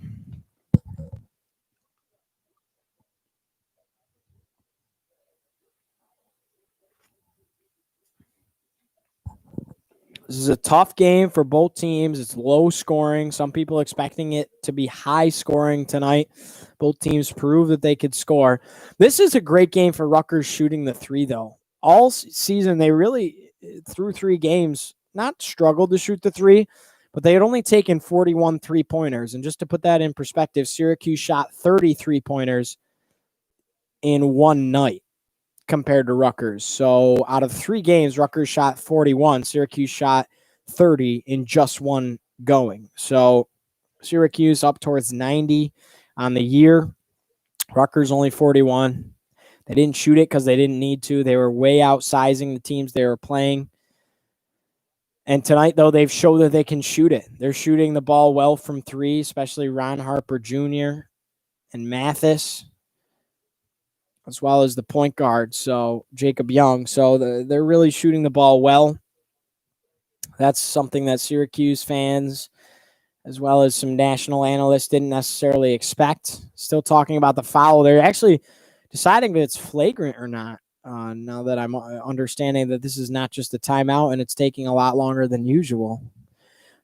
This is a tough game for both teams. It's low scoring. Some people expecting it to be high scoring tonight. Both teams prove that they could score. This is a great game for Rutgers shooting the three, though. All season, they really, through 3 games, not struggled to shoot the three, but they had only taken 41 three-pointers. And just to put that in perspective, Syracuse shot 30 three-pointers in one night compared to Rutgers. So out of 3 games, Rutgers shot 41. Syracuse shot 30 in just one going. So Syracuse up towards 90 on the year. Rutgers only 41. They didn't shoot it because they didn't need to. They were way outsizing the teams they were playing. And tonight, though, they've showed that they can shoot it. They're shooting the ball well from 3, especially Ron Harper Jr. and Mathis, as well as the point guard, so Jacob Young. So they're really shooting the ball well. That's something that Syracuse fans, as well as some national analysts, didn't necessarily expect. Still talking about the foul. They're actually deciding if it's flagrant or not, now that I'm understanding that this is not just a timeout and it's taking a lot longer than usual.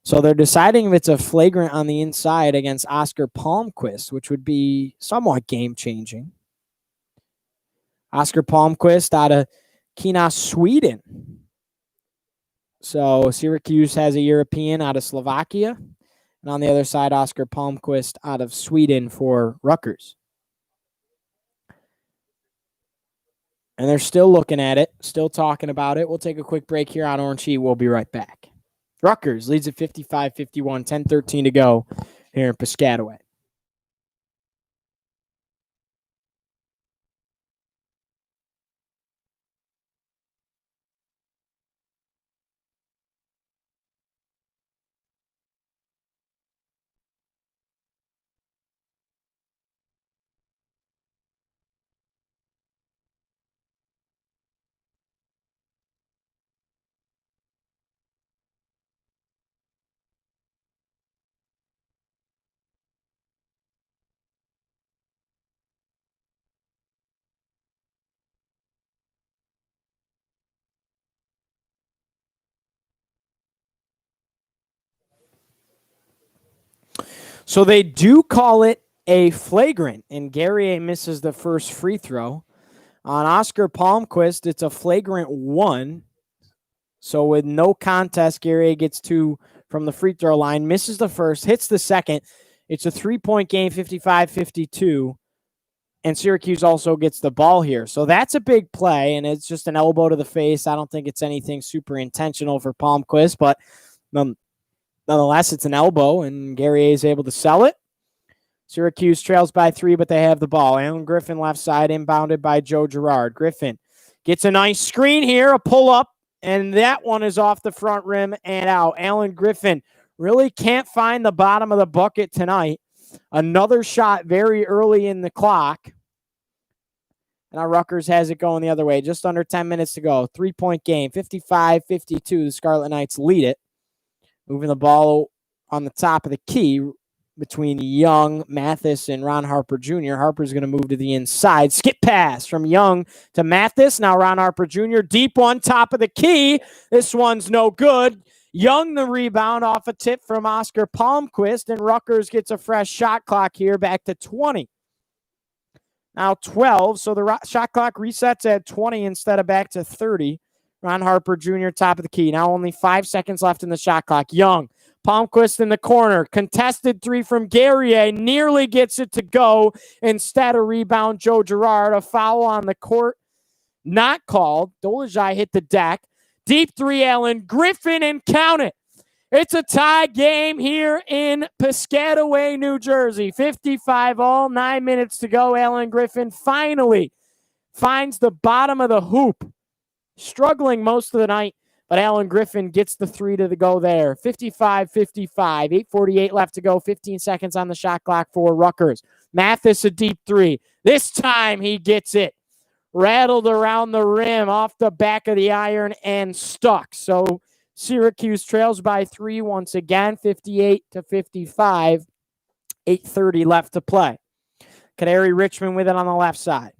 So they're deciding if it's a flagrant on the inside against Oscar Palmquist, which would be somewhat game-changing. Oscar Palmquist out of Kina, Sweden. So Syracuse has a European out of Slovakia. And on the other side, Oscar Palmquist out of Sweden for Rutgers. And they're still looking at it, still talking about it. We'll take a quick break here on Orange Heat. We'll be right back. Rutgers leads at 55-51, 10-13 to go here in Piscataway. So they do call it a flagrant, and Guerrier misses the first free throw. On Oscar Palmquist, it's a flagrant 1. So with no contest, Guerrier gets 2 from the free throw line, misses the first, hits the second. It's a 3-point game, 55-52, and Syracuse also gets the ball here. So that's a big play, and it's just an elbow to the face. I don't think it's anything super intentional for Palmquist, but nonetheless, it's an elbow, and Guerrier is able to sell it. Syracuse trails by 3, but they have the ball. Alan Griffin left side, inbounded by Joe Girard. Griffin gets a nice screen here, a pull-up, and that one is off the front rim and out. Alan Griffin really can't find the bottom of the bucket tonight. Another shot very early in the clock. Now Rutgers has it going the other way. Just under 10 minutes to go. 3-point game, 55-52. The Scarlet Knights lead it. Moving the ball on the top of the key between Young, Mathis, and Ron Harper Jr. Harper's going to move to the inside. Skip pass from Young to Mathis. Now Ron Harper Jr. Deep one, top of the key. This one's no good. Young the rebound off a tip from Oscar Palmquist, and Rutgers gets a fresh shot clock here back to 20. Now 12, so the shot clock resets at 20 instead of back to 30. Ron Harper Jr. top of the key. Now only 5 seconds left in the shot clock. Young, Palmquist in the corner. Contested three from Guerrier. Nearly gets it to go. Instead, a rebound, Joe Girard. A foul on the court. Not called. Dolezaj hit the deck. Deep three, Alan Griffin, and count it. It's a tie game here in Piscataway, New Jersey. 55 all, 9 minutes to go. Alan Griffin finally finds the bottom of the hoop. Struggling most of the night, but Alan Griffin gets the three to the go there. 55-55, 8:48 left to go, 15 seconds on the shot clock for Rutgers. Mathis a deep three. This time he gets it. Rattled around the rim, off the back of the iron, and stuck. So Syracuse trails by 3 once again, 58-55, 8:30 left to play. Kadari Richmond with it on the left side.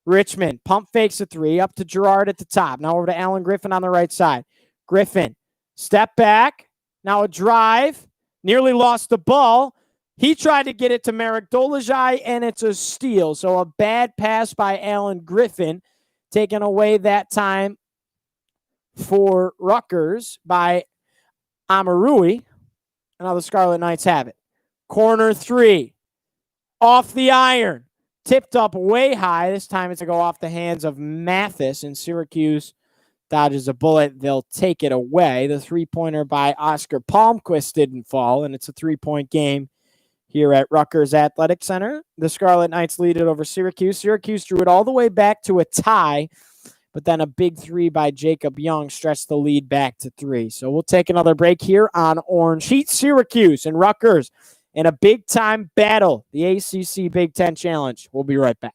Richmond pump fakes a three up to Girard at the top. Now over to Alan Griffin on the right side. Griffin, step back. Now a drive. Nearly lost the ball. He tried to get it to Marek Dolezaj, and it's a steal. So a bad pass by Alan Griffin, taken away that time for Rutgers by Amarui. And now the Scarlet Knights have it. Corner three. Off the iron. Tipped up way high. This time it's to go off the hands of Mathis, and Syracuse dodges a bullet. They'll take it away. The three-pointer by Oscar Palmquist didn't fall, and it's a 3-point game here at Rutgers Athletic Center. The Scarlet Knights lead it over Syracuse. Syracuse drew it all the way back to a tie, but then a big three by Jacob Young stretched the lead back to 3. So we'll take another break here on Orange Heat. Syracuse and Rutgers in a big-time battle, the ACC Big Ten Challenge. We'll be right back.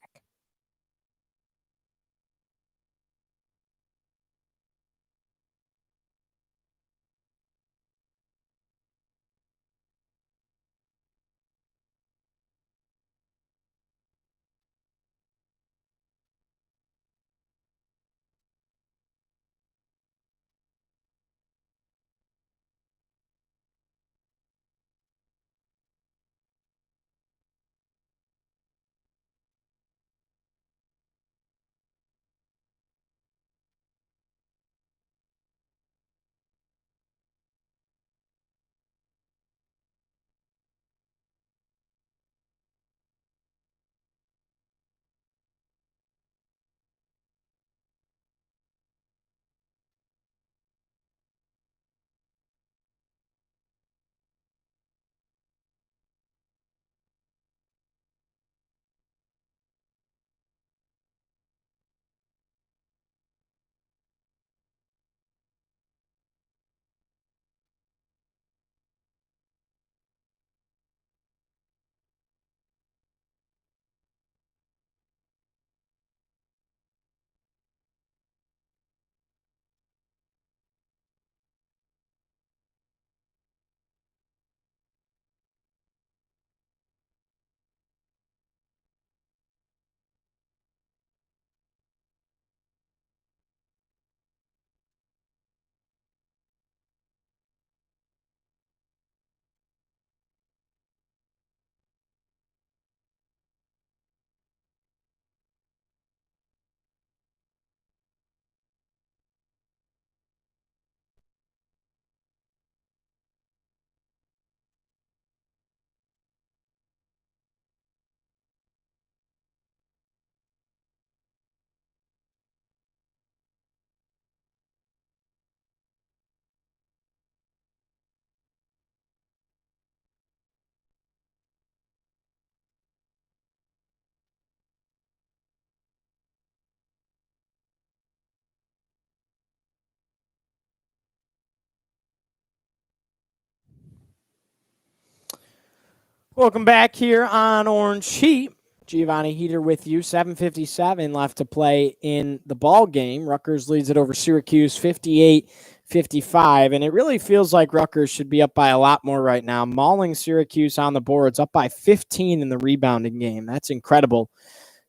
Welcome back here on Orange Heat. Giovanni Heater with you. 7:57 left to play in the ball game. Rutgers leads it over Syracuse 58-55, and it really feels like Rutgers should be up by a lot more right now. Mauling Syracuse on the boards, up by 15 in the rebounding game. That's incredible.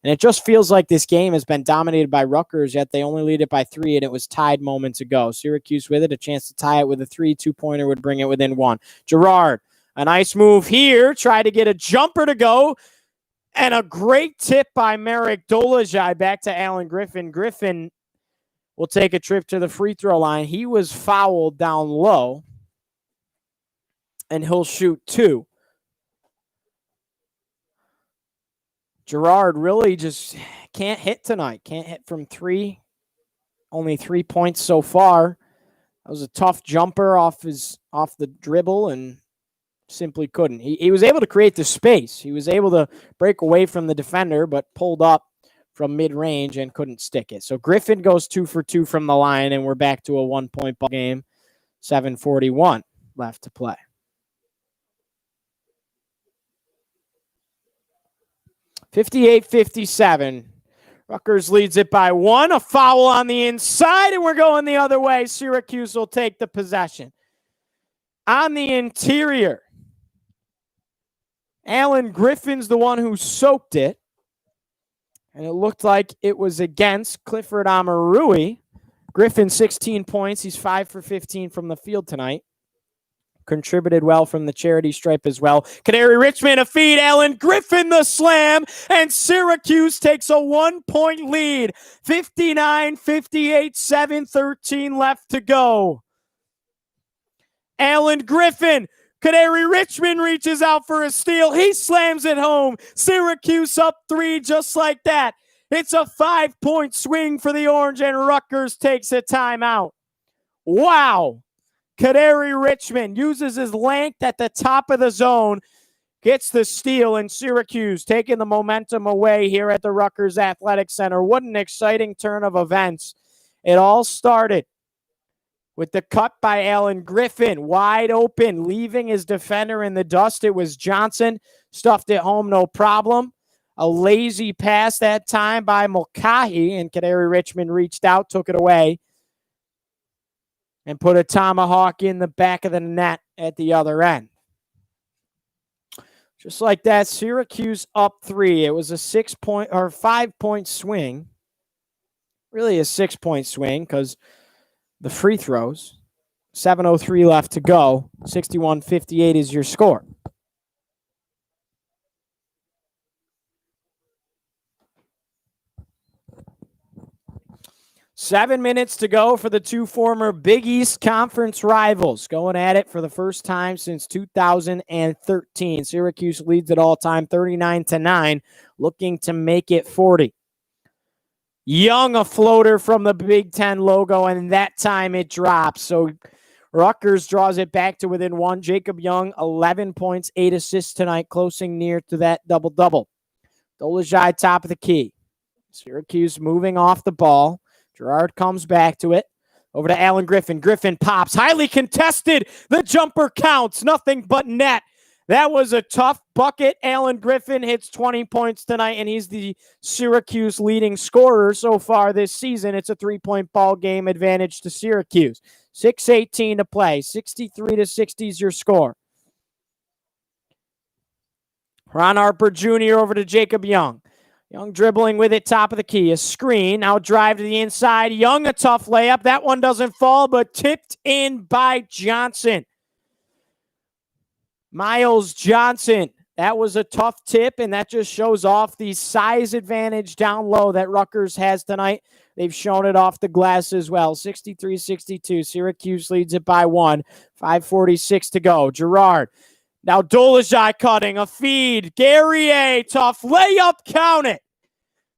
And it just feels like this game has been dominated by Rutgers, yet they only lead it by 3, and it was tied moments ago. Syracuse with it, a chance to tie it with a 3. Two-pointer would bring it within 1. Girard, a nice move here. Try to get a jumper to go. And a great tip by Marek Dolezaj back to Alan Griffin. Griffin will take a trip to the free throw line. He was fouled down low, and he'll shoot 2. Girard really just can't hit tonight. Can't hit from 3. Only 3 points so far. That was a tough jumper off the dribble, and simply couldn't. He was able to create the space. He was able to break away from the defender, but pulled up from mid-range and couldn't stick it. So Griffin goes 2 for 2 from the line, and we're back to a 1-point ball game. 7:41 left to play. (58-57). Rutgers leads it by 1. A foul on the inside, and we're going the other way. Syracuse will take the possession. On the interior, Alan Griffin's the one who soaked it, and it looked like it was against Clifford Amarui. Griffin, 16 points. He's 5 for 15 from the field tonight. Contributed well from the charity stripe as well. Canary Richmond a feed. Alan Griffin the slam, and Syracuse takes a 1-point lead. 59-58, 7:13 left to go. Alan Griffin. Canary Richmond reaches out for a steal. He slams it home. Syracuse up 3 just like that. It's a 5-point swing for the Orange, and Rutgers takes a timeout. Wow. Canary Richmond uses his length at the top of the zone, gets the steal, and Syracuse taking the momentum away here at the Rutgers Athletic Center. What an exciting turn of events. It all started with the cut by Alan Griffin, wide open, leaving his defender in the dust. It was Johnson, stuffed it home, no problem. A lazy pass that time by Mulcahy, and Canary Richmond reached out, took it away, and put a tomahawk in the back of the net at the other end. Just like that, Syracuse up 3. It was a 5-point swing. Really a 6-point swing because the free throws. 7:03 left to go. 61-58 is your score. Seven minutes to go for the two former Big East Conference rivals, going at it for the first time since 2013. Syracuse leads at all time 39-9, looking to make it 40. Young, a floater from the Big Ten logo, and that time it drops. So Rutgers draws it back to within 1. Jacob Young, 11 points, 8 assists tonight, closing near to that double-double. Dolezaj, top of the key. Syracuse moving off the ball. Girard comes back to it. Over to Alan Griffin. Griffin pops. Highly contested. The jumper counts. Nothing but net. That was a tough bucket. Alan Griffin hits 20 points tonight, and he's the Syracuse leading scorer so far this season. It's a 3-point ball game advantage to Syracuse. 6:18 to play. 63-60 is your score. Ron Harper Jr. over to Jacob Young. Young dribbling with it, top of the key. A screen. Now drive to the inside. Young, a tough layup. That one doesn't fall, but tipped in by Johnson. Miles Johnson. That was a tough tip, and that just shows off the size advantage down low that Rutgers has tonight. They've shown it off the glass as well. 63-62. Syracuse leads it by 1. 5:46 to go. Girard. Now Dolezaj cutting. A feed. Guerrier. Tough layup. Count it.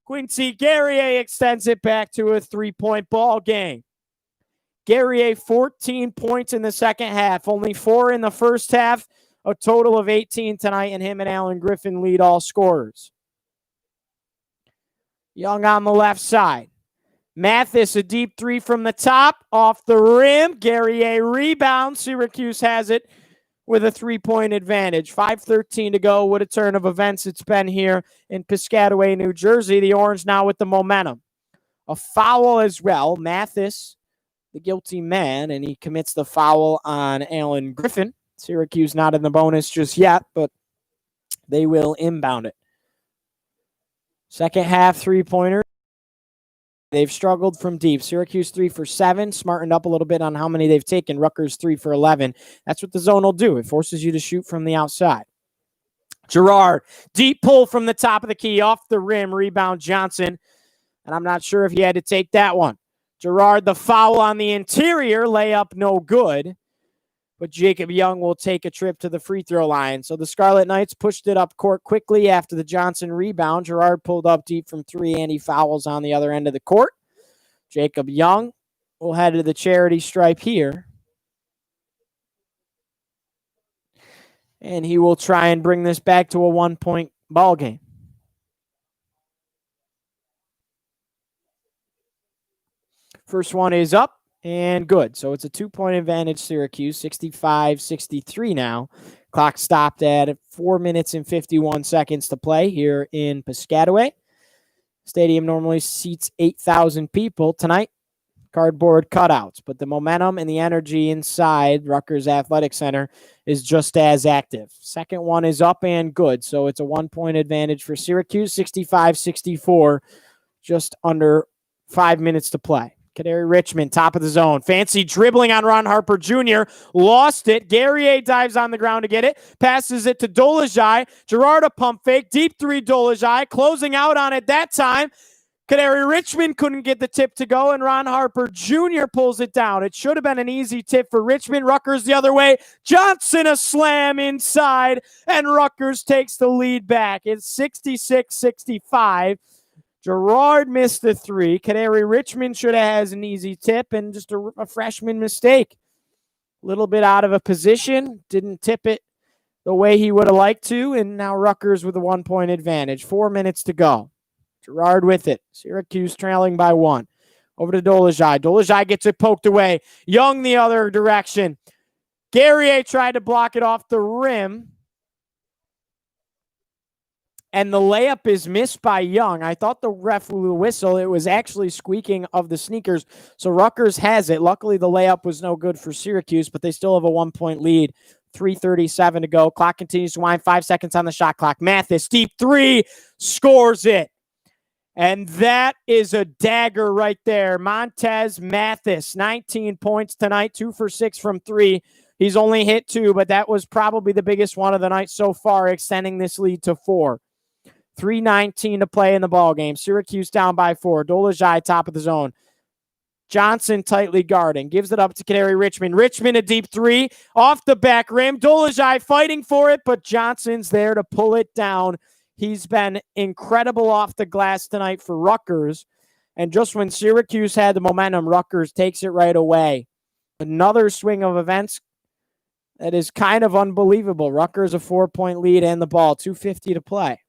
Quincy Guerrier extends it back to a 3-point ball game. Guerrier, 14 points in the second half. Only 4 in the first half. A total of 18 tonight, and him and Alan Griffin lead all scorers. Young on the left side. Mathis, a deep 3 from the top. Off the rim. Guerrier rebounds. Syracuse has it with a 3-point advantage. 5:13 to go. What a turn of events it's been here in Piscataway, New Jersey. The Orange now with the momentum. A foul as well. Mathis, the guilty man, and he commits the foul on Alan Griffin. Syracuse not in the bonus just yet, but they will inbound it. Second half three-pointer. They've struggled from deep. Syracuse 3 for 7, smartened up a little bit on how many they've taken. Rutgers 3 for 11. That's what the zone will do. It forces you to shoot from the outside. Girard, deep pull from the top of the key, off the rim, rebound Johnson. And I'm not sure if he had to take that one. Girard, the foul on the interior, layup no good. But Jacob Young will take a trip to the free throw line. So the Scarlet Knights pushed it up court quickly after the Johnson rebound. Girard pulled up deep from 3, and he fouls on the other end of the court. Jacob Young will head to the charity stripe here. And he will try and bring this back to a 1-point ball game. First one is up. And good. So it's a 2-point advantage, Syracuse, 65-63 now. Clock stopped at 4 minutes and 51 seconds to play here in Piscataway. Stadium normally seats 8,000 people. Tonight, cardboard cutouts. But the momentum and the energy inside Rutgers Athletic Center is just as active. Second one is up and good. So it's a 1-point advantage for Syracuse, 65-64, just under 5 minutes to play. Kadary Richmond, top of the zone. Fancy dribbling on Ron Harper Jr. Lost it. Guerrier dives on the ground to get it. Passes it to Dolezaj. Girard a pump fake. Deep three Dolezaj. Closing out on it that time. Kadary Richmond couldn't get the tip to go, and Ron Harper Jr. pulls it down. It should have been an easy tip for Richmond. Rutgers the other way. Johnson a slam inside, and Rutgers takes the lead back. It's 66-65. Girard missed the 3. Kadary Richmond should have had an easy tip and just a freshman mistake. A little bit out of a position. Didn't tip it the way he would have liked to. And now Rutgers with a 1-point advantage. 4 minutes to go. Girard with it. Syracuse trailing by 1. Over to Dolezaj. Dolezaj gets it poked away. Young the other direction. Guerrier tried to block it off the rim. And the layup is missed by Young. I thought the ref blew the whistle. It was actually squeaking of the sneakers. So Rutgers has it. Luckily, the layup was no good for Syracuse, but they still have a 1-point lead. 3:37 to go. Clock continues to wind. 5 seconds on the shot clock. Mathis, deep 3, scores it. And that is a dagger right there. Montez Mathis, 19 points tonight, 2 for 6 from 3. He's only hit 2, but that was probably the biggest one of the night so far, extending this lead to 4. 3:19 to play in the ball game. Syracuse down by 4. Dolezaj top of the zone. Johnson tightly guarding. Gives it up to Kadary Richmond. Richmond a deep 3 off the back rim. Dolezaj fighting for it, but Johnson's there to pull it down. He's been incredible off the glass tonight for Rutgers. And just when Syracuse had the momentum, Rutgers takes it right away. Another swing of events that is kind of unbelievable. Rutgers a 4-point lead and the ball. 2:50 to play.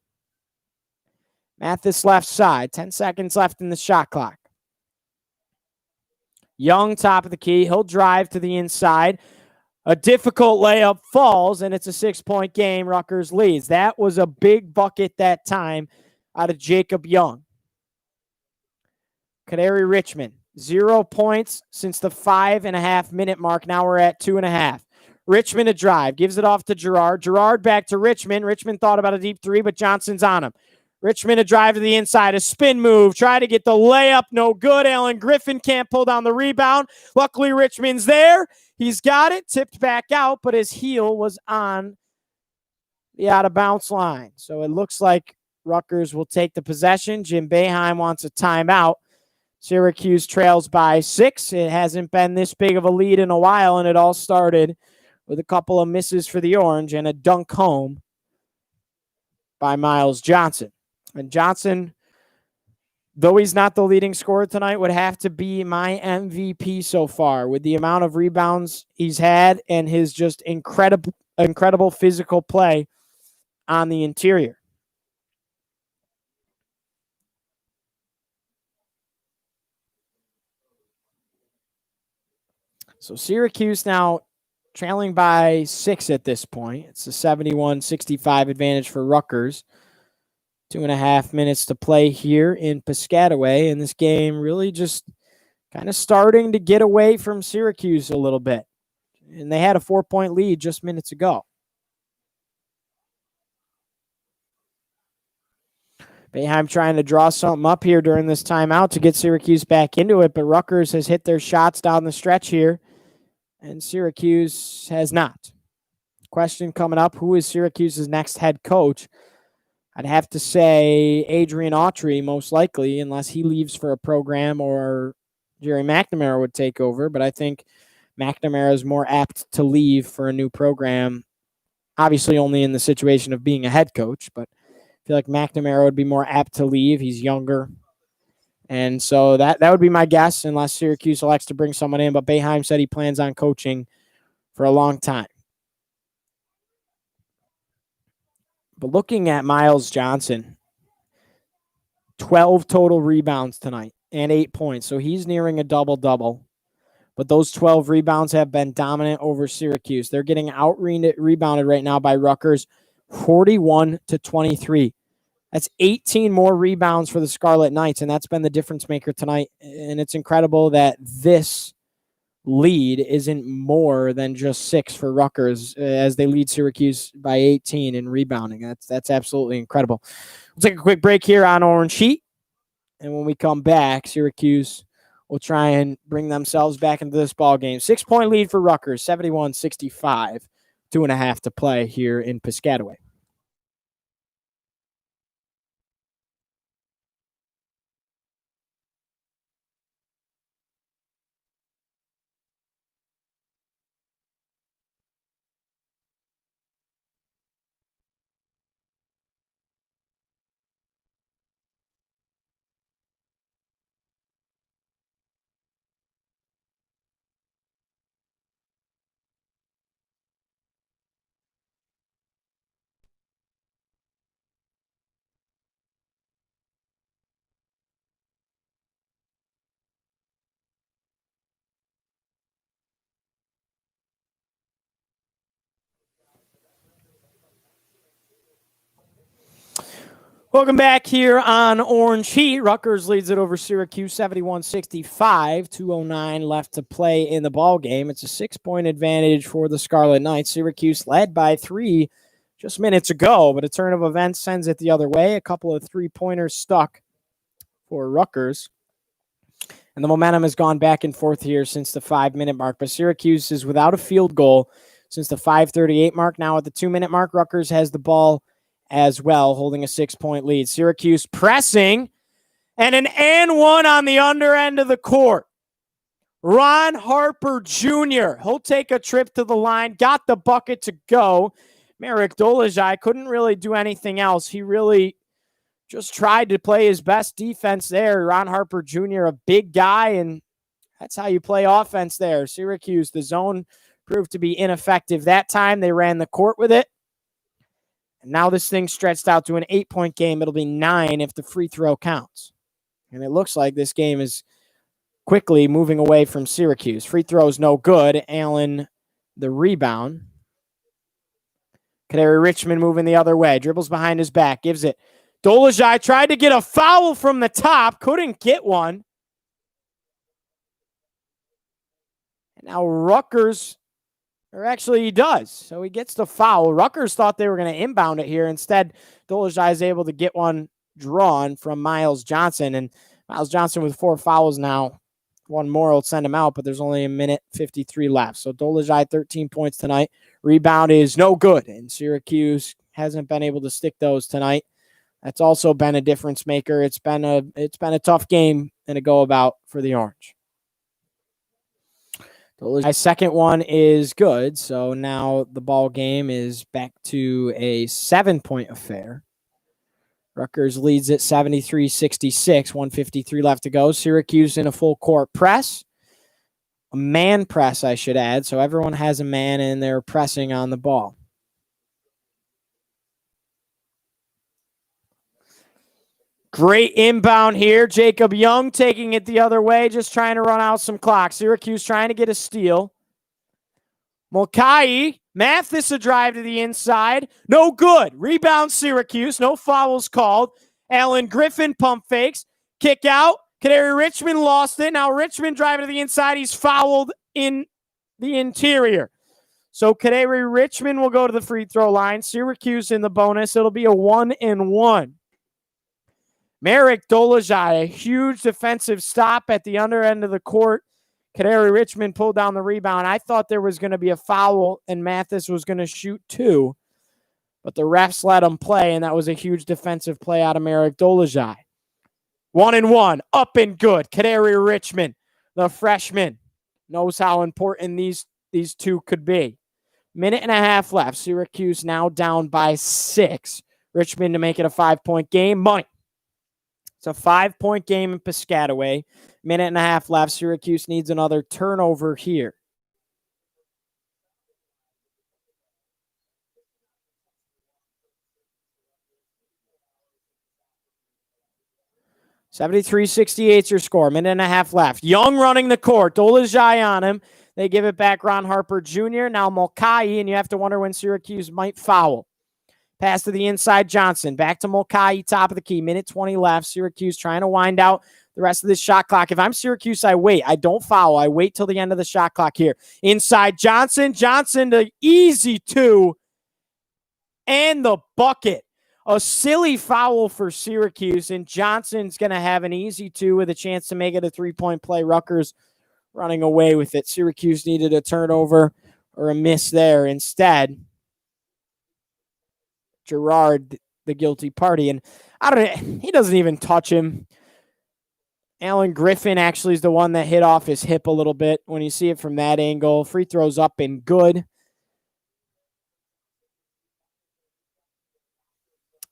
Mathis left side. 10 seconds left in the shot clock. Young top of the key. He'll drive to the inside. A difficult layup falls, and it's a 6-point game. Rutgers leads. That was a big bucket that time out of Jacob Young. Kadary Richmond, 0 points since the 5.5-minute mark. Now we're at 2.5. Richmond a drive. Gives it off to Girard. Girard back to Richmond. Richmond thought about a deep 3, but Johnson's on him. Richmond a drive to the inside, a spin move, try to get the layup, no good. Alan Griffin can't pull down the rebound. Luckily, Richmond's there. He's got it, tipped back out, but his heel was on the out-of-bounds line. So it looks like Rutgers will take the possession. Jim Boeheim wants a timeout. Syracuse trails by 6. It hasn't been this big of a lead in a while, and it all started with a couple of misses for the Orange and a dunk home by Miles Johnson. And Johnson, though he's not the leading scorer tonight, would have to be my MVP so far with the amount of rebounds he's had and his just incredible physical play on the interior. So Syracuse now trailing by 6 at this point. It's a 71-65 advantage for Rutgers. 2.5 minutes to play here in Piscataway, and this game really just kind of starting to get away from Syracuse a little bit. And they had a 4-point lead just minutes ago. Boeheim trying to draw something up here during this timeout to get Syracuse back into it, but Rutgers has hit their shots down the stretch here, and Syracuse has not. Question coming up, who is Syracuse's next head coach? I'd have to say Adrian Autry, most likely, unless he leaves for a program or Jerry McNamara would take over. But I think McNamara is more apt to leave for a new program, obviously only in the situation of being a head coach. But I feel like McNamara would be more apt to leave. He's younger. And so that would be my guess, unless Syracuse elects to bring someone in. But Boeheim said he plans on coaching for a long time. But looking at Miles Johnson, 12 total rebounds tonight and 8 points. So he's nearing a double-double. But those 12 rebounds have been dominant over Syracuse. They're getting out-rebounded right now by Rutgers, 41-23. That's 18 more rebounds for the Scarlet Knights, and that's been the difference maker tonight. And it's incredible that this lead isn't more than just 6 for Rutgers as they lead Syracuse by 18 in rebounding. That's absolutely incredible. We'll take a quick break here on Orange Heat, and when we come back, Syracuse will try and bring themselves back into this ball game. 6-point lead for Rutgers, 71-65, 2.5 to play here in Piscataway. Welcome back here on Orange Heat. Rutgers leads it over Syracuse 71-65. 2:09 left to play in the ball game. It's a 6-point advantage for the Scarlet Knights. Syracuse led by 3 just minutes ago, but a turn of events sends it the other way. A couple of 3-pointers stuck for Rutgers. And the momentum has gone back and forth here since the 5-minute mark. But Syracuse is without a field goal since the 5:38 mark. Now at the 2-minute mark, Rutgers has the ball as well, holding a 6-point lead. Syracuse pressing, and an and one on the under end of the court. Ron Harper Jr. He'll take a trip to the line, got the bucket to go. Marek Dolezaj couldn't really do anything else. He really just tried to play his best defense there. Ron Harper Jr., a big guy, and that's how you play offense there. Syracuse, the zone proved to be ineffective that time. They ran the court with it. And now this thing stretched out to an 8-point game. It'll be 9 if the free throw counts. And it looks like this game is quickly moving away from Syracuse. Free throws no good. Allen, the rebound. Kadary Richmond moving the other way. Dribbles behind his back. Gives it. Dolezaj tried to get a foul from the top. Couldn't get one. And now Rutgers... Or actually, he does. So he gets the foul. Rutgers thought they were going to inbound it here. Instead, Dolezaj is able to get one drawn from Miles Johnson. And Miles Johnson with 4 fouls now. One more will send him out, but there's only a minute 53 left. So Dolezaj, 13 points tonight. Rebound is no good. And Syracuse hasn't been able to stick those tonight. That's also been a difference maker. It's been a tough game and a go about for the Orange. My second one is good, so now the ball game is back to a 7-point affair. Rutgers leads it 73-66, 1:53 left to go. Syracuse in a full court press. A man press, I should add, so everyone has a man and they're pressing on the ball. Great inbound here. Jacob Young taking it the other way, just trying to run out some clock. Syracuse trying to get a steal. Mulcahy, Mathis a drive to the inside. No good. Rebound Syracuse. No fouls called. Alan Griffin pump fakes. Kick out. Kadary Richmond lost it. Now Richmond driving to the inside. He's fouled in the interior. So Kadary Richmond will go to the free throw line. Syracuse in the bonus. It'll be a 1-1. Merrick Dolezaj, a huge defensive stop at the under end of the court. Kadary Richmond pulled down the rebound. I thought there was going to be a foul and Mathis was going to shoot two, but the refs let him play, and that was a huge defensive play out of Merrick Dolezaj. 1-1, up and good. Kadary Richmond, the freshman, knows how important these two could be. Minute and a half left. Syracuse now down by 6. Richmond to make it a 5-point game. Money. It's a 5-point game in Piscataway. Minute and a half left. Syracuse needs another turnover here. $73-68 your score. Minute and a half left. Young running the court. Dolezaj on him. They give it back. Ron Harper Jr. Now Mulcahy, and you have to wonder when Syracuse might foul. Pass to the inside, Johnson. Back to Mulcahy, top of the key. Minute 20 left. Syracuse trying to wind out the rest of this shot clock. If I'm Syracuse, I wait. I don't foul. I wait till the end of the shot clock here. Inside, Johnson. Johnson to easy 2. And the bucket. A silly foul for Syracuse, and Johnson's going to have an easy 2 with a chance to make it a 3-point play. Rutgers running away with it. Syracuse needed a turnover or a miss there. Instead, Gerard, the guilty party, and he doesn't even touch him. Alan Griffin actually is the one that hit off his hip a little bit when you see it from that angle. Free throws up and good.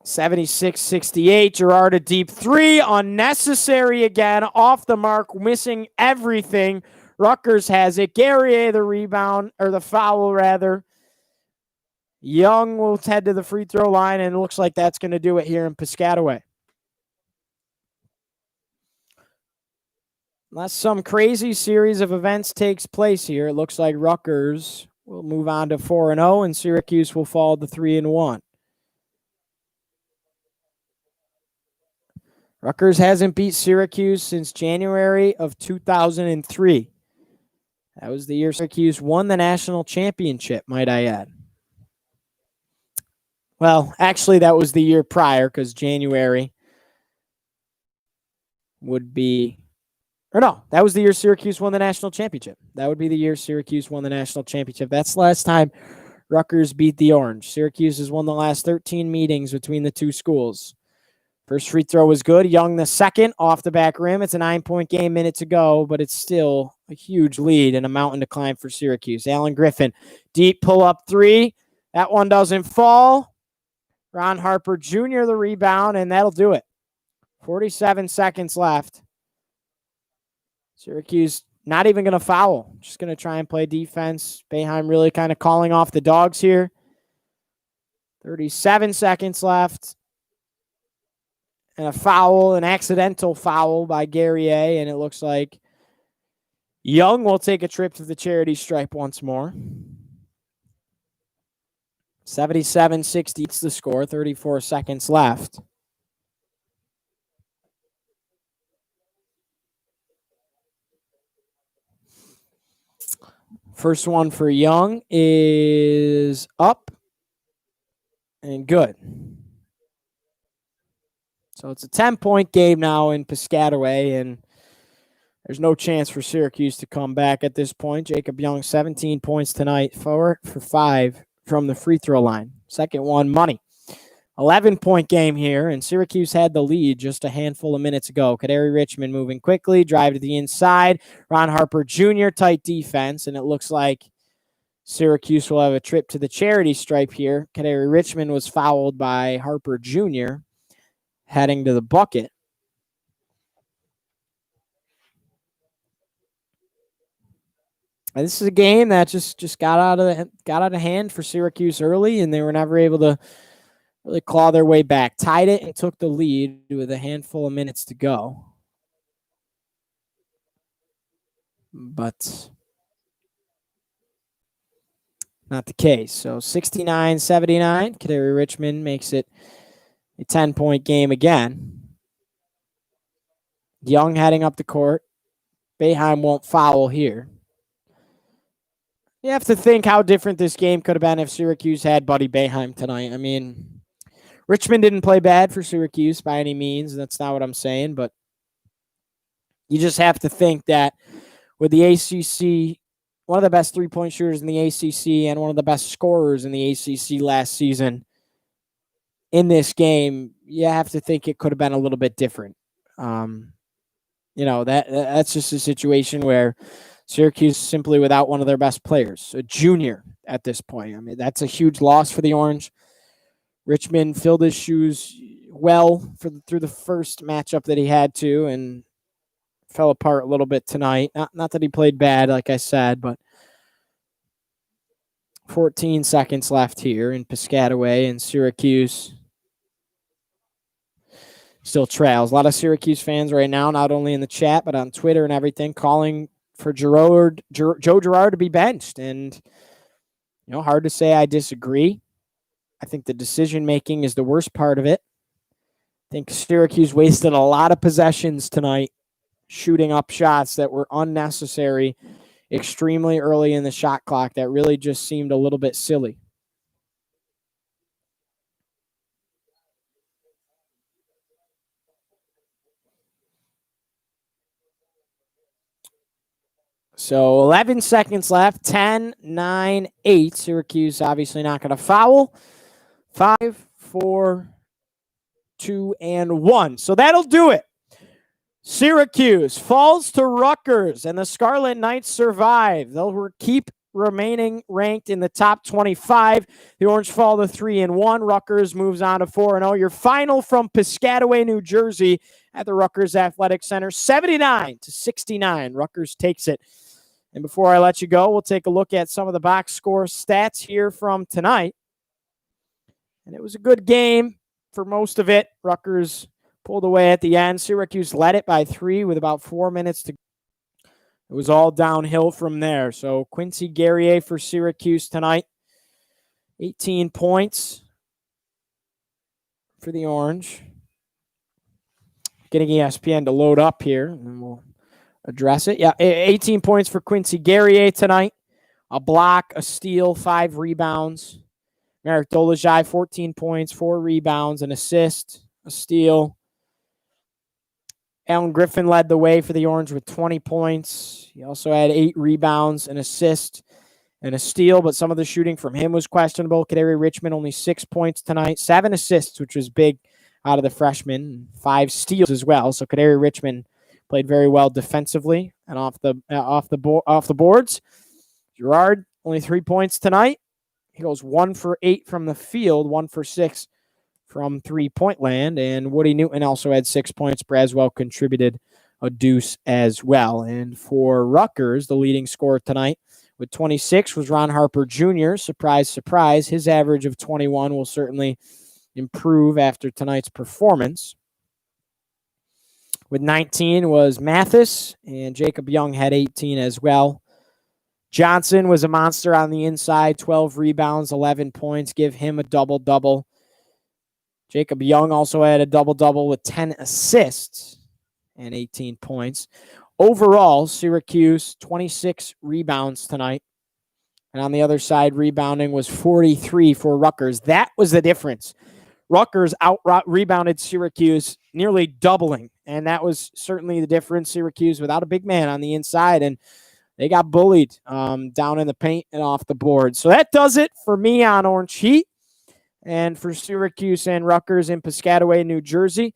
76-68. Gerard a deep 3. Unnecessary again. Off the mark. Missing everything. Rutgers has it. Guerrier the rebound, or the foul rather. Young will head to the free throw line, and it looks like that's going to do it here in Piscataway. Unless some crazy series of events takes place here, it looks like Rutgers will move on to 4-0, and Syracuse will fall to 3-1. Rutgers hasn't beat Syracuse since January of 2003. That was the year Syracuse won the national championship, might I add. Well, actually, that was the year prior, because January would be... Or no, that was the year Syracuse won the national championship. That would be the year Syracuse won the national championship. That's the last time Rutgers beat the Orange. Syracuse has won the last 13 meetings between the two schools. First free throw was good. Young the second off the back rim. It's a 9-point game, minute to go, but it's still a huge lead and a mountain to climb for Syracuse. Alan Griffin, deep pull-up 3. That one doesn't fall. Ron Harper Jr. the rebound, and that'll do it. 47 seconds left. Syracuse not even going to foul. Just going to try and play defense. Boeheim really kind of calling off the dogs here. 37 seconds left. And a foul, an accidental foul by Guerrier, and it looks like Young will take a trip to the charity stripe once more. 77-60 is the score, 34 seconds left. First one for Young is up and good. So it's a 10-point game now in Piscataway, and there's no chance for Syracuse to come back at this point. Jacob Young, 17 points tonight, 4 for 5 from the free throw line. Second one, money. 11-point game here, and Syracuse had the lead just a handful of minutes ago. Kadary Richmond moving quickly, drive to the inside. Ron Harper Jr., tight defense, and it looks like Syracuse will have a trip to the charity stripe here. Kadary Richmond was fouled by Harper Jr., heading to the bucket. And this is a game that just got out of hand for Syracuse early, and they were never able to really claw their way back. Tied it and took the lead with a handful of minutes to go. But Not the case. So 69-79. Kadari Richmond makes it a 10-point game again. Young heading up the court. Boeheim won't foul here. You have to think how different this game could have been if Syracuse had Buddy Boeheim tonight. I mean, Richmond didn't play bad for Syracuse by any means. That's not what I'm saying, but you just have to think that with the ACC, one of the best three-point shooters in the ACC and one of the best scorers in the ACC last season, in this game, you have to think it could have been a little bit different. That's just a situation where Syracuse simply without one of their best players, a junior at this point. I mean, that's a huge loss for the Orange. Richmond filled his shoes well through the first matchup that he had to, and fell apart a little bit tonight. Not that he played bad, like I said, but 14 seconds left here in Piscataway, and Syracuse still trails. A lot of Syracuse fans right now, not only in the chat, but on Twitter and everything, calling for Joe Girard to be benched. And, hard to say I disagree. I think the decision-making is the worst part of it. I think Syracuse wasted a lot of possessions tonight shooting up shots that were unnecessary extremely early in the shot clock that really just seemed a little bit silly. So 11 seconds left, 10, 9, 8. Syracuse obviously not going to foul. 5, 4, 2, and 1. So that'll do it. Syracuse falls to Rutgers, and the Scarlet Knights survive. They'll keep remaining ranked in the top 25. The Orange fall to 3-1. Rutgers moves on to 4-0. Your final from Piscataway, New Jersey, at the Rutgers Athletic Center, 79-69. Rutgers takes it. And before I let you go, we'll take a look at some of the box score stats here from tonight. And it was a good game for most of it. Rutgers pulled away at the end. Syracuse led it by 3 with about 4 minutes to go. It was all downhill from there. So Quincy Guerrier for Syracuse tonight. 18 points for the Orange. Getting ESPN to load up here, and we'll address it. Yeah, 18 points for Quincy Guerrier tonight. A block, a steal, 5 rebounds. Merrick Dolezaj, 14 points, 4 rebounds, an assist, a steal. Alan Griffin led the way for the Orange with 20 points. He also had 8 rebounds, an assist, and a steal, but some of the shooting from him was questionable. Kadari Richmond only 6 points tonight, 7 assists, which was big out of the freshman, 5 steals as well. So Kadari Richmond played very well defensively and off the boards. Girard only 3 points tonight. He goes 1 for 8 from the field, 1 for 6 from 3-point land, and Woody Newton also had 6 points. Braswell contributed a deuce as well. And for Rutgers, the leading scorer tonight with 26 was Ron Harper Jr. Surprise, surprise. His average of 21 will certainly improve after tonight's performance. With 19 was Mathis, and Jacob Young had 18 as well. Johnson was a monster on the inside, 12 rebounds, 11 points. Give him a double-double. Jacob Young also had a double-double with 10 assists and 18 points. Overall, Syracuse, 26 rebounds tonight. And on the other side, rebounding was 43 for Rutgers. That was the difference. Rutgers out-rebounded Syracuse, nearly doubling. And that was certainly the difference. Syracuse without a big man on the inside, and they got bullied down in the paint and off the board. So that does it for me on Orange Heat. And for Syracuse and Rutgers in Piscataway, New Jersey,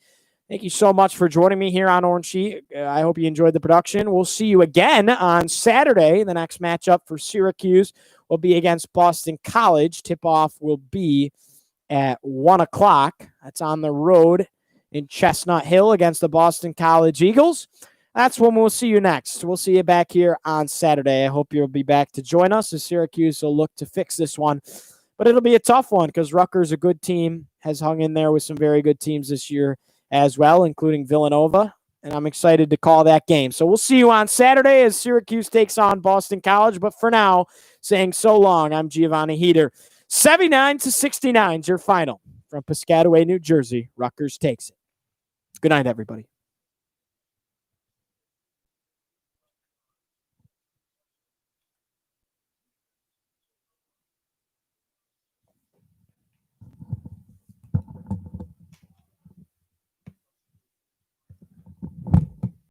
thank you so much for joining me here on Orange Heat. I hope you enjoyed the production. We'll see you again on Saturday. The next matchup for Syracuse will be against Boston College. Tip-off will be at 1 o'clock. That's on the road in Chestnut Hill against the Boston College Eagles. That's when we'll see you next. We'll see you back here on Saturday. I hope you'll be back to join us as Syracuse will look to fix this one. But it'll be a tough one because Rutgers, a good team, has hung in there with some very good teams this year as well, including Villanova. and I'm excited to call that game. So we'll see you on Saturday as Syracuse takes on Boston College. But for now, saying so long, I'm Giovanni Heater. 79-69 is your final from Piscataway, New Jersey. Rutgers takes it. Good night, everybody.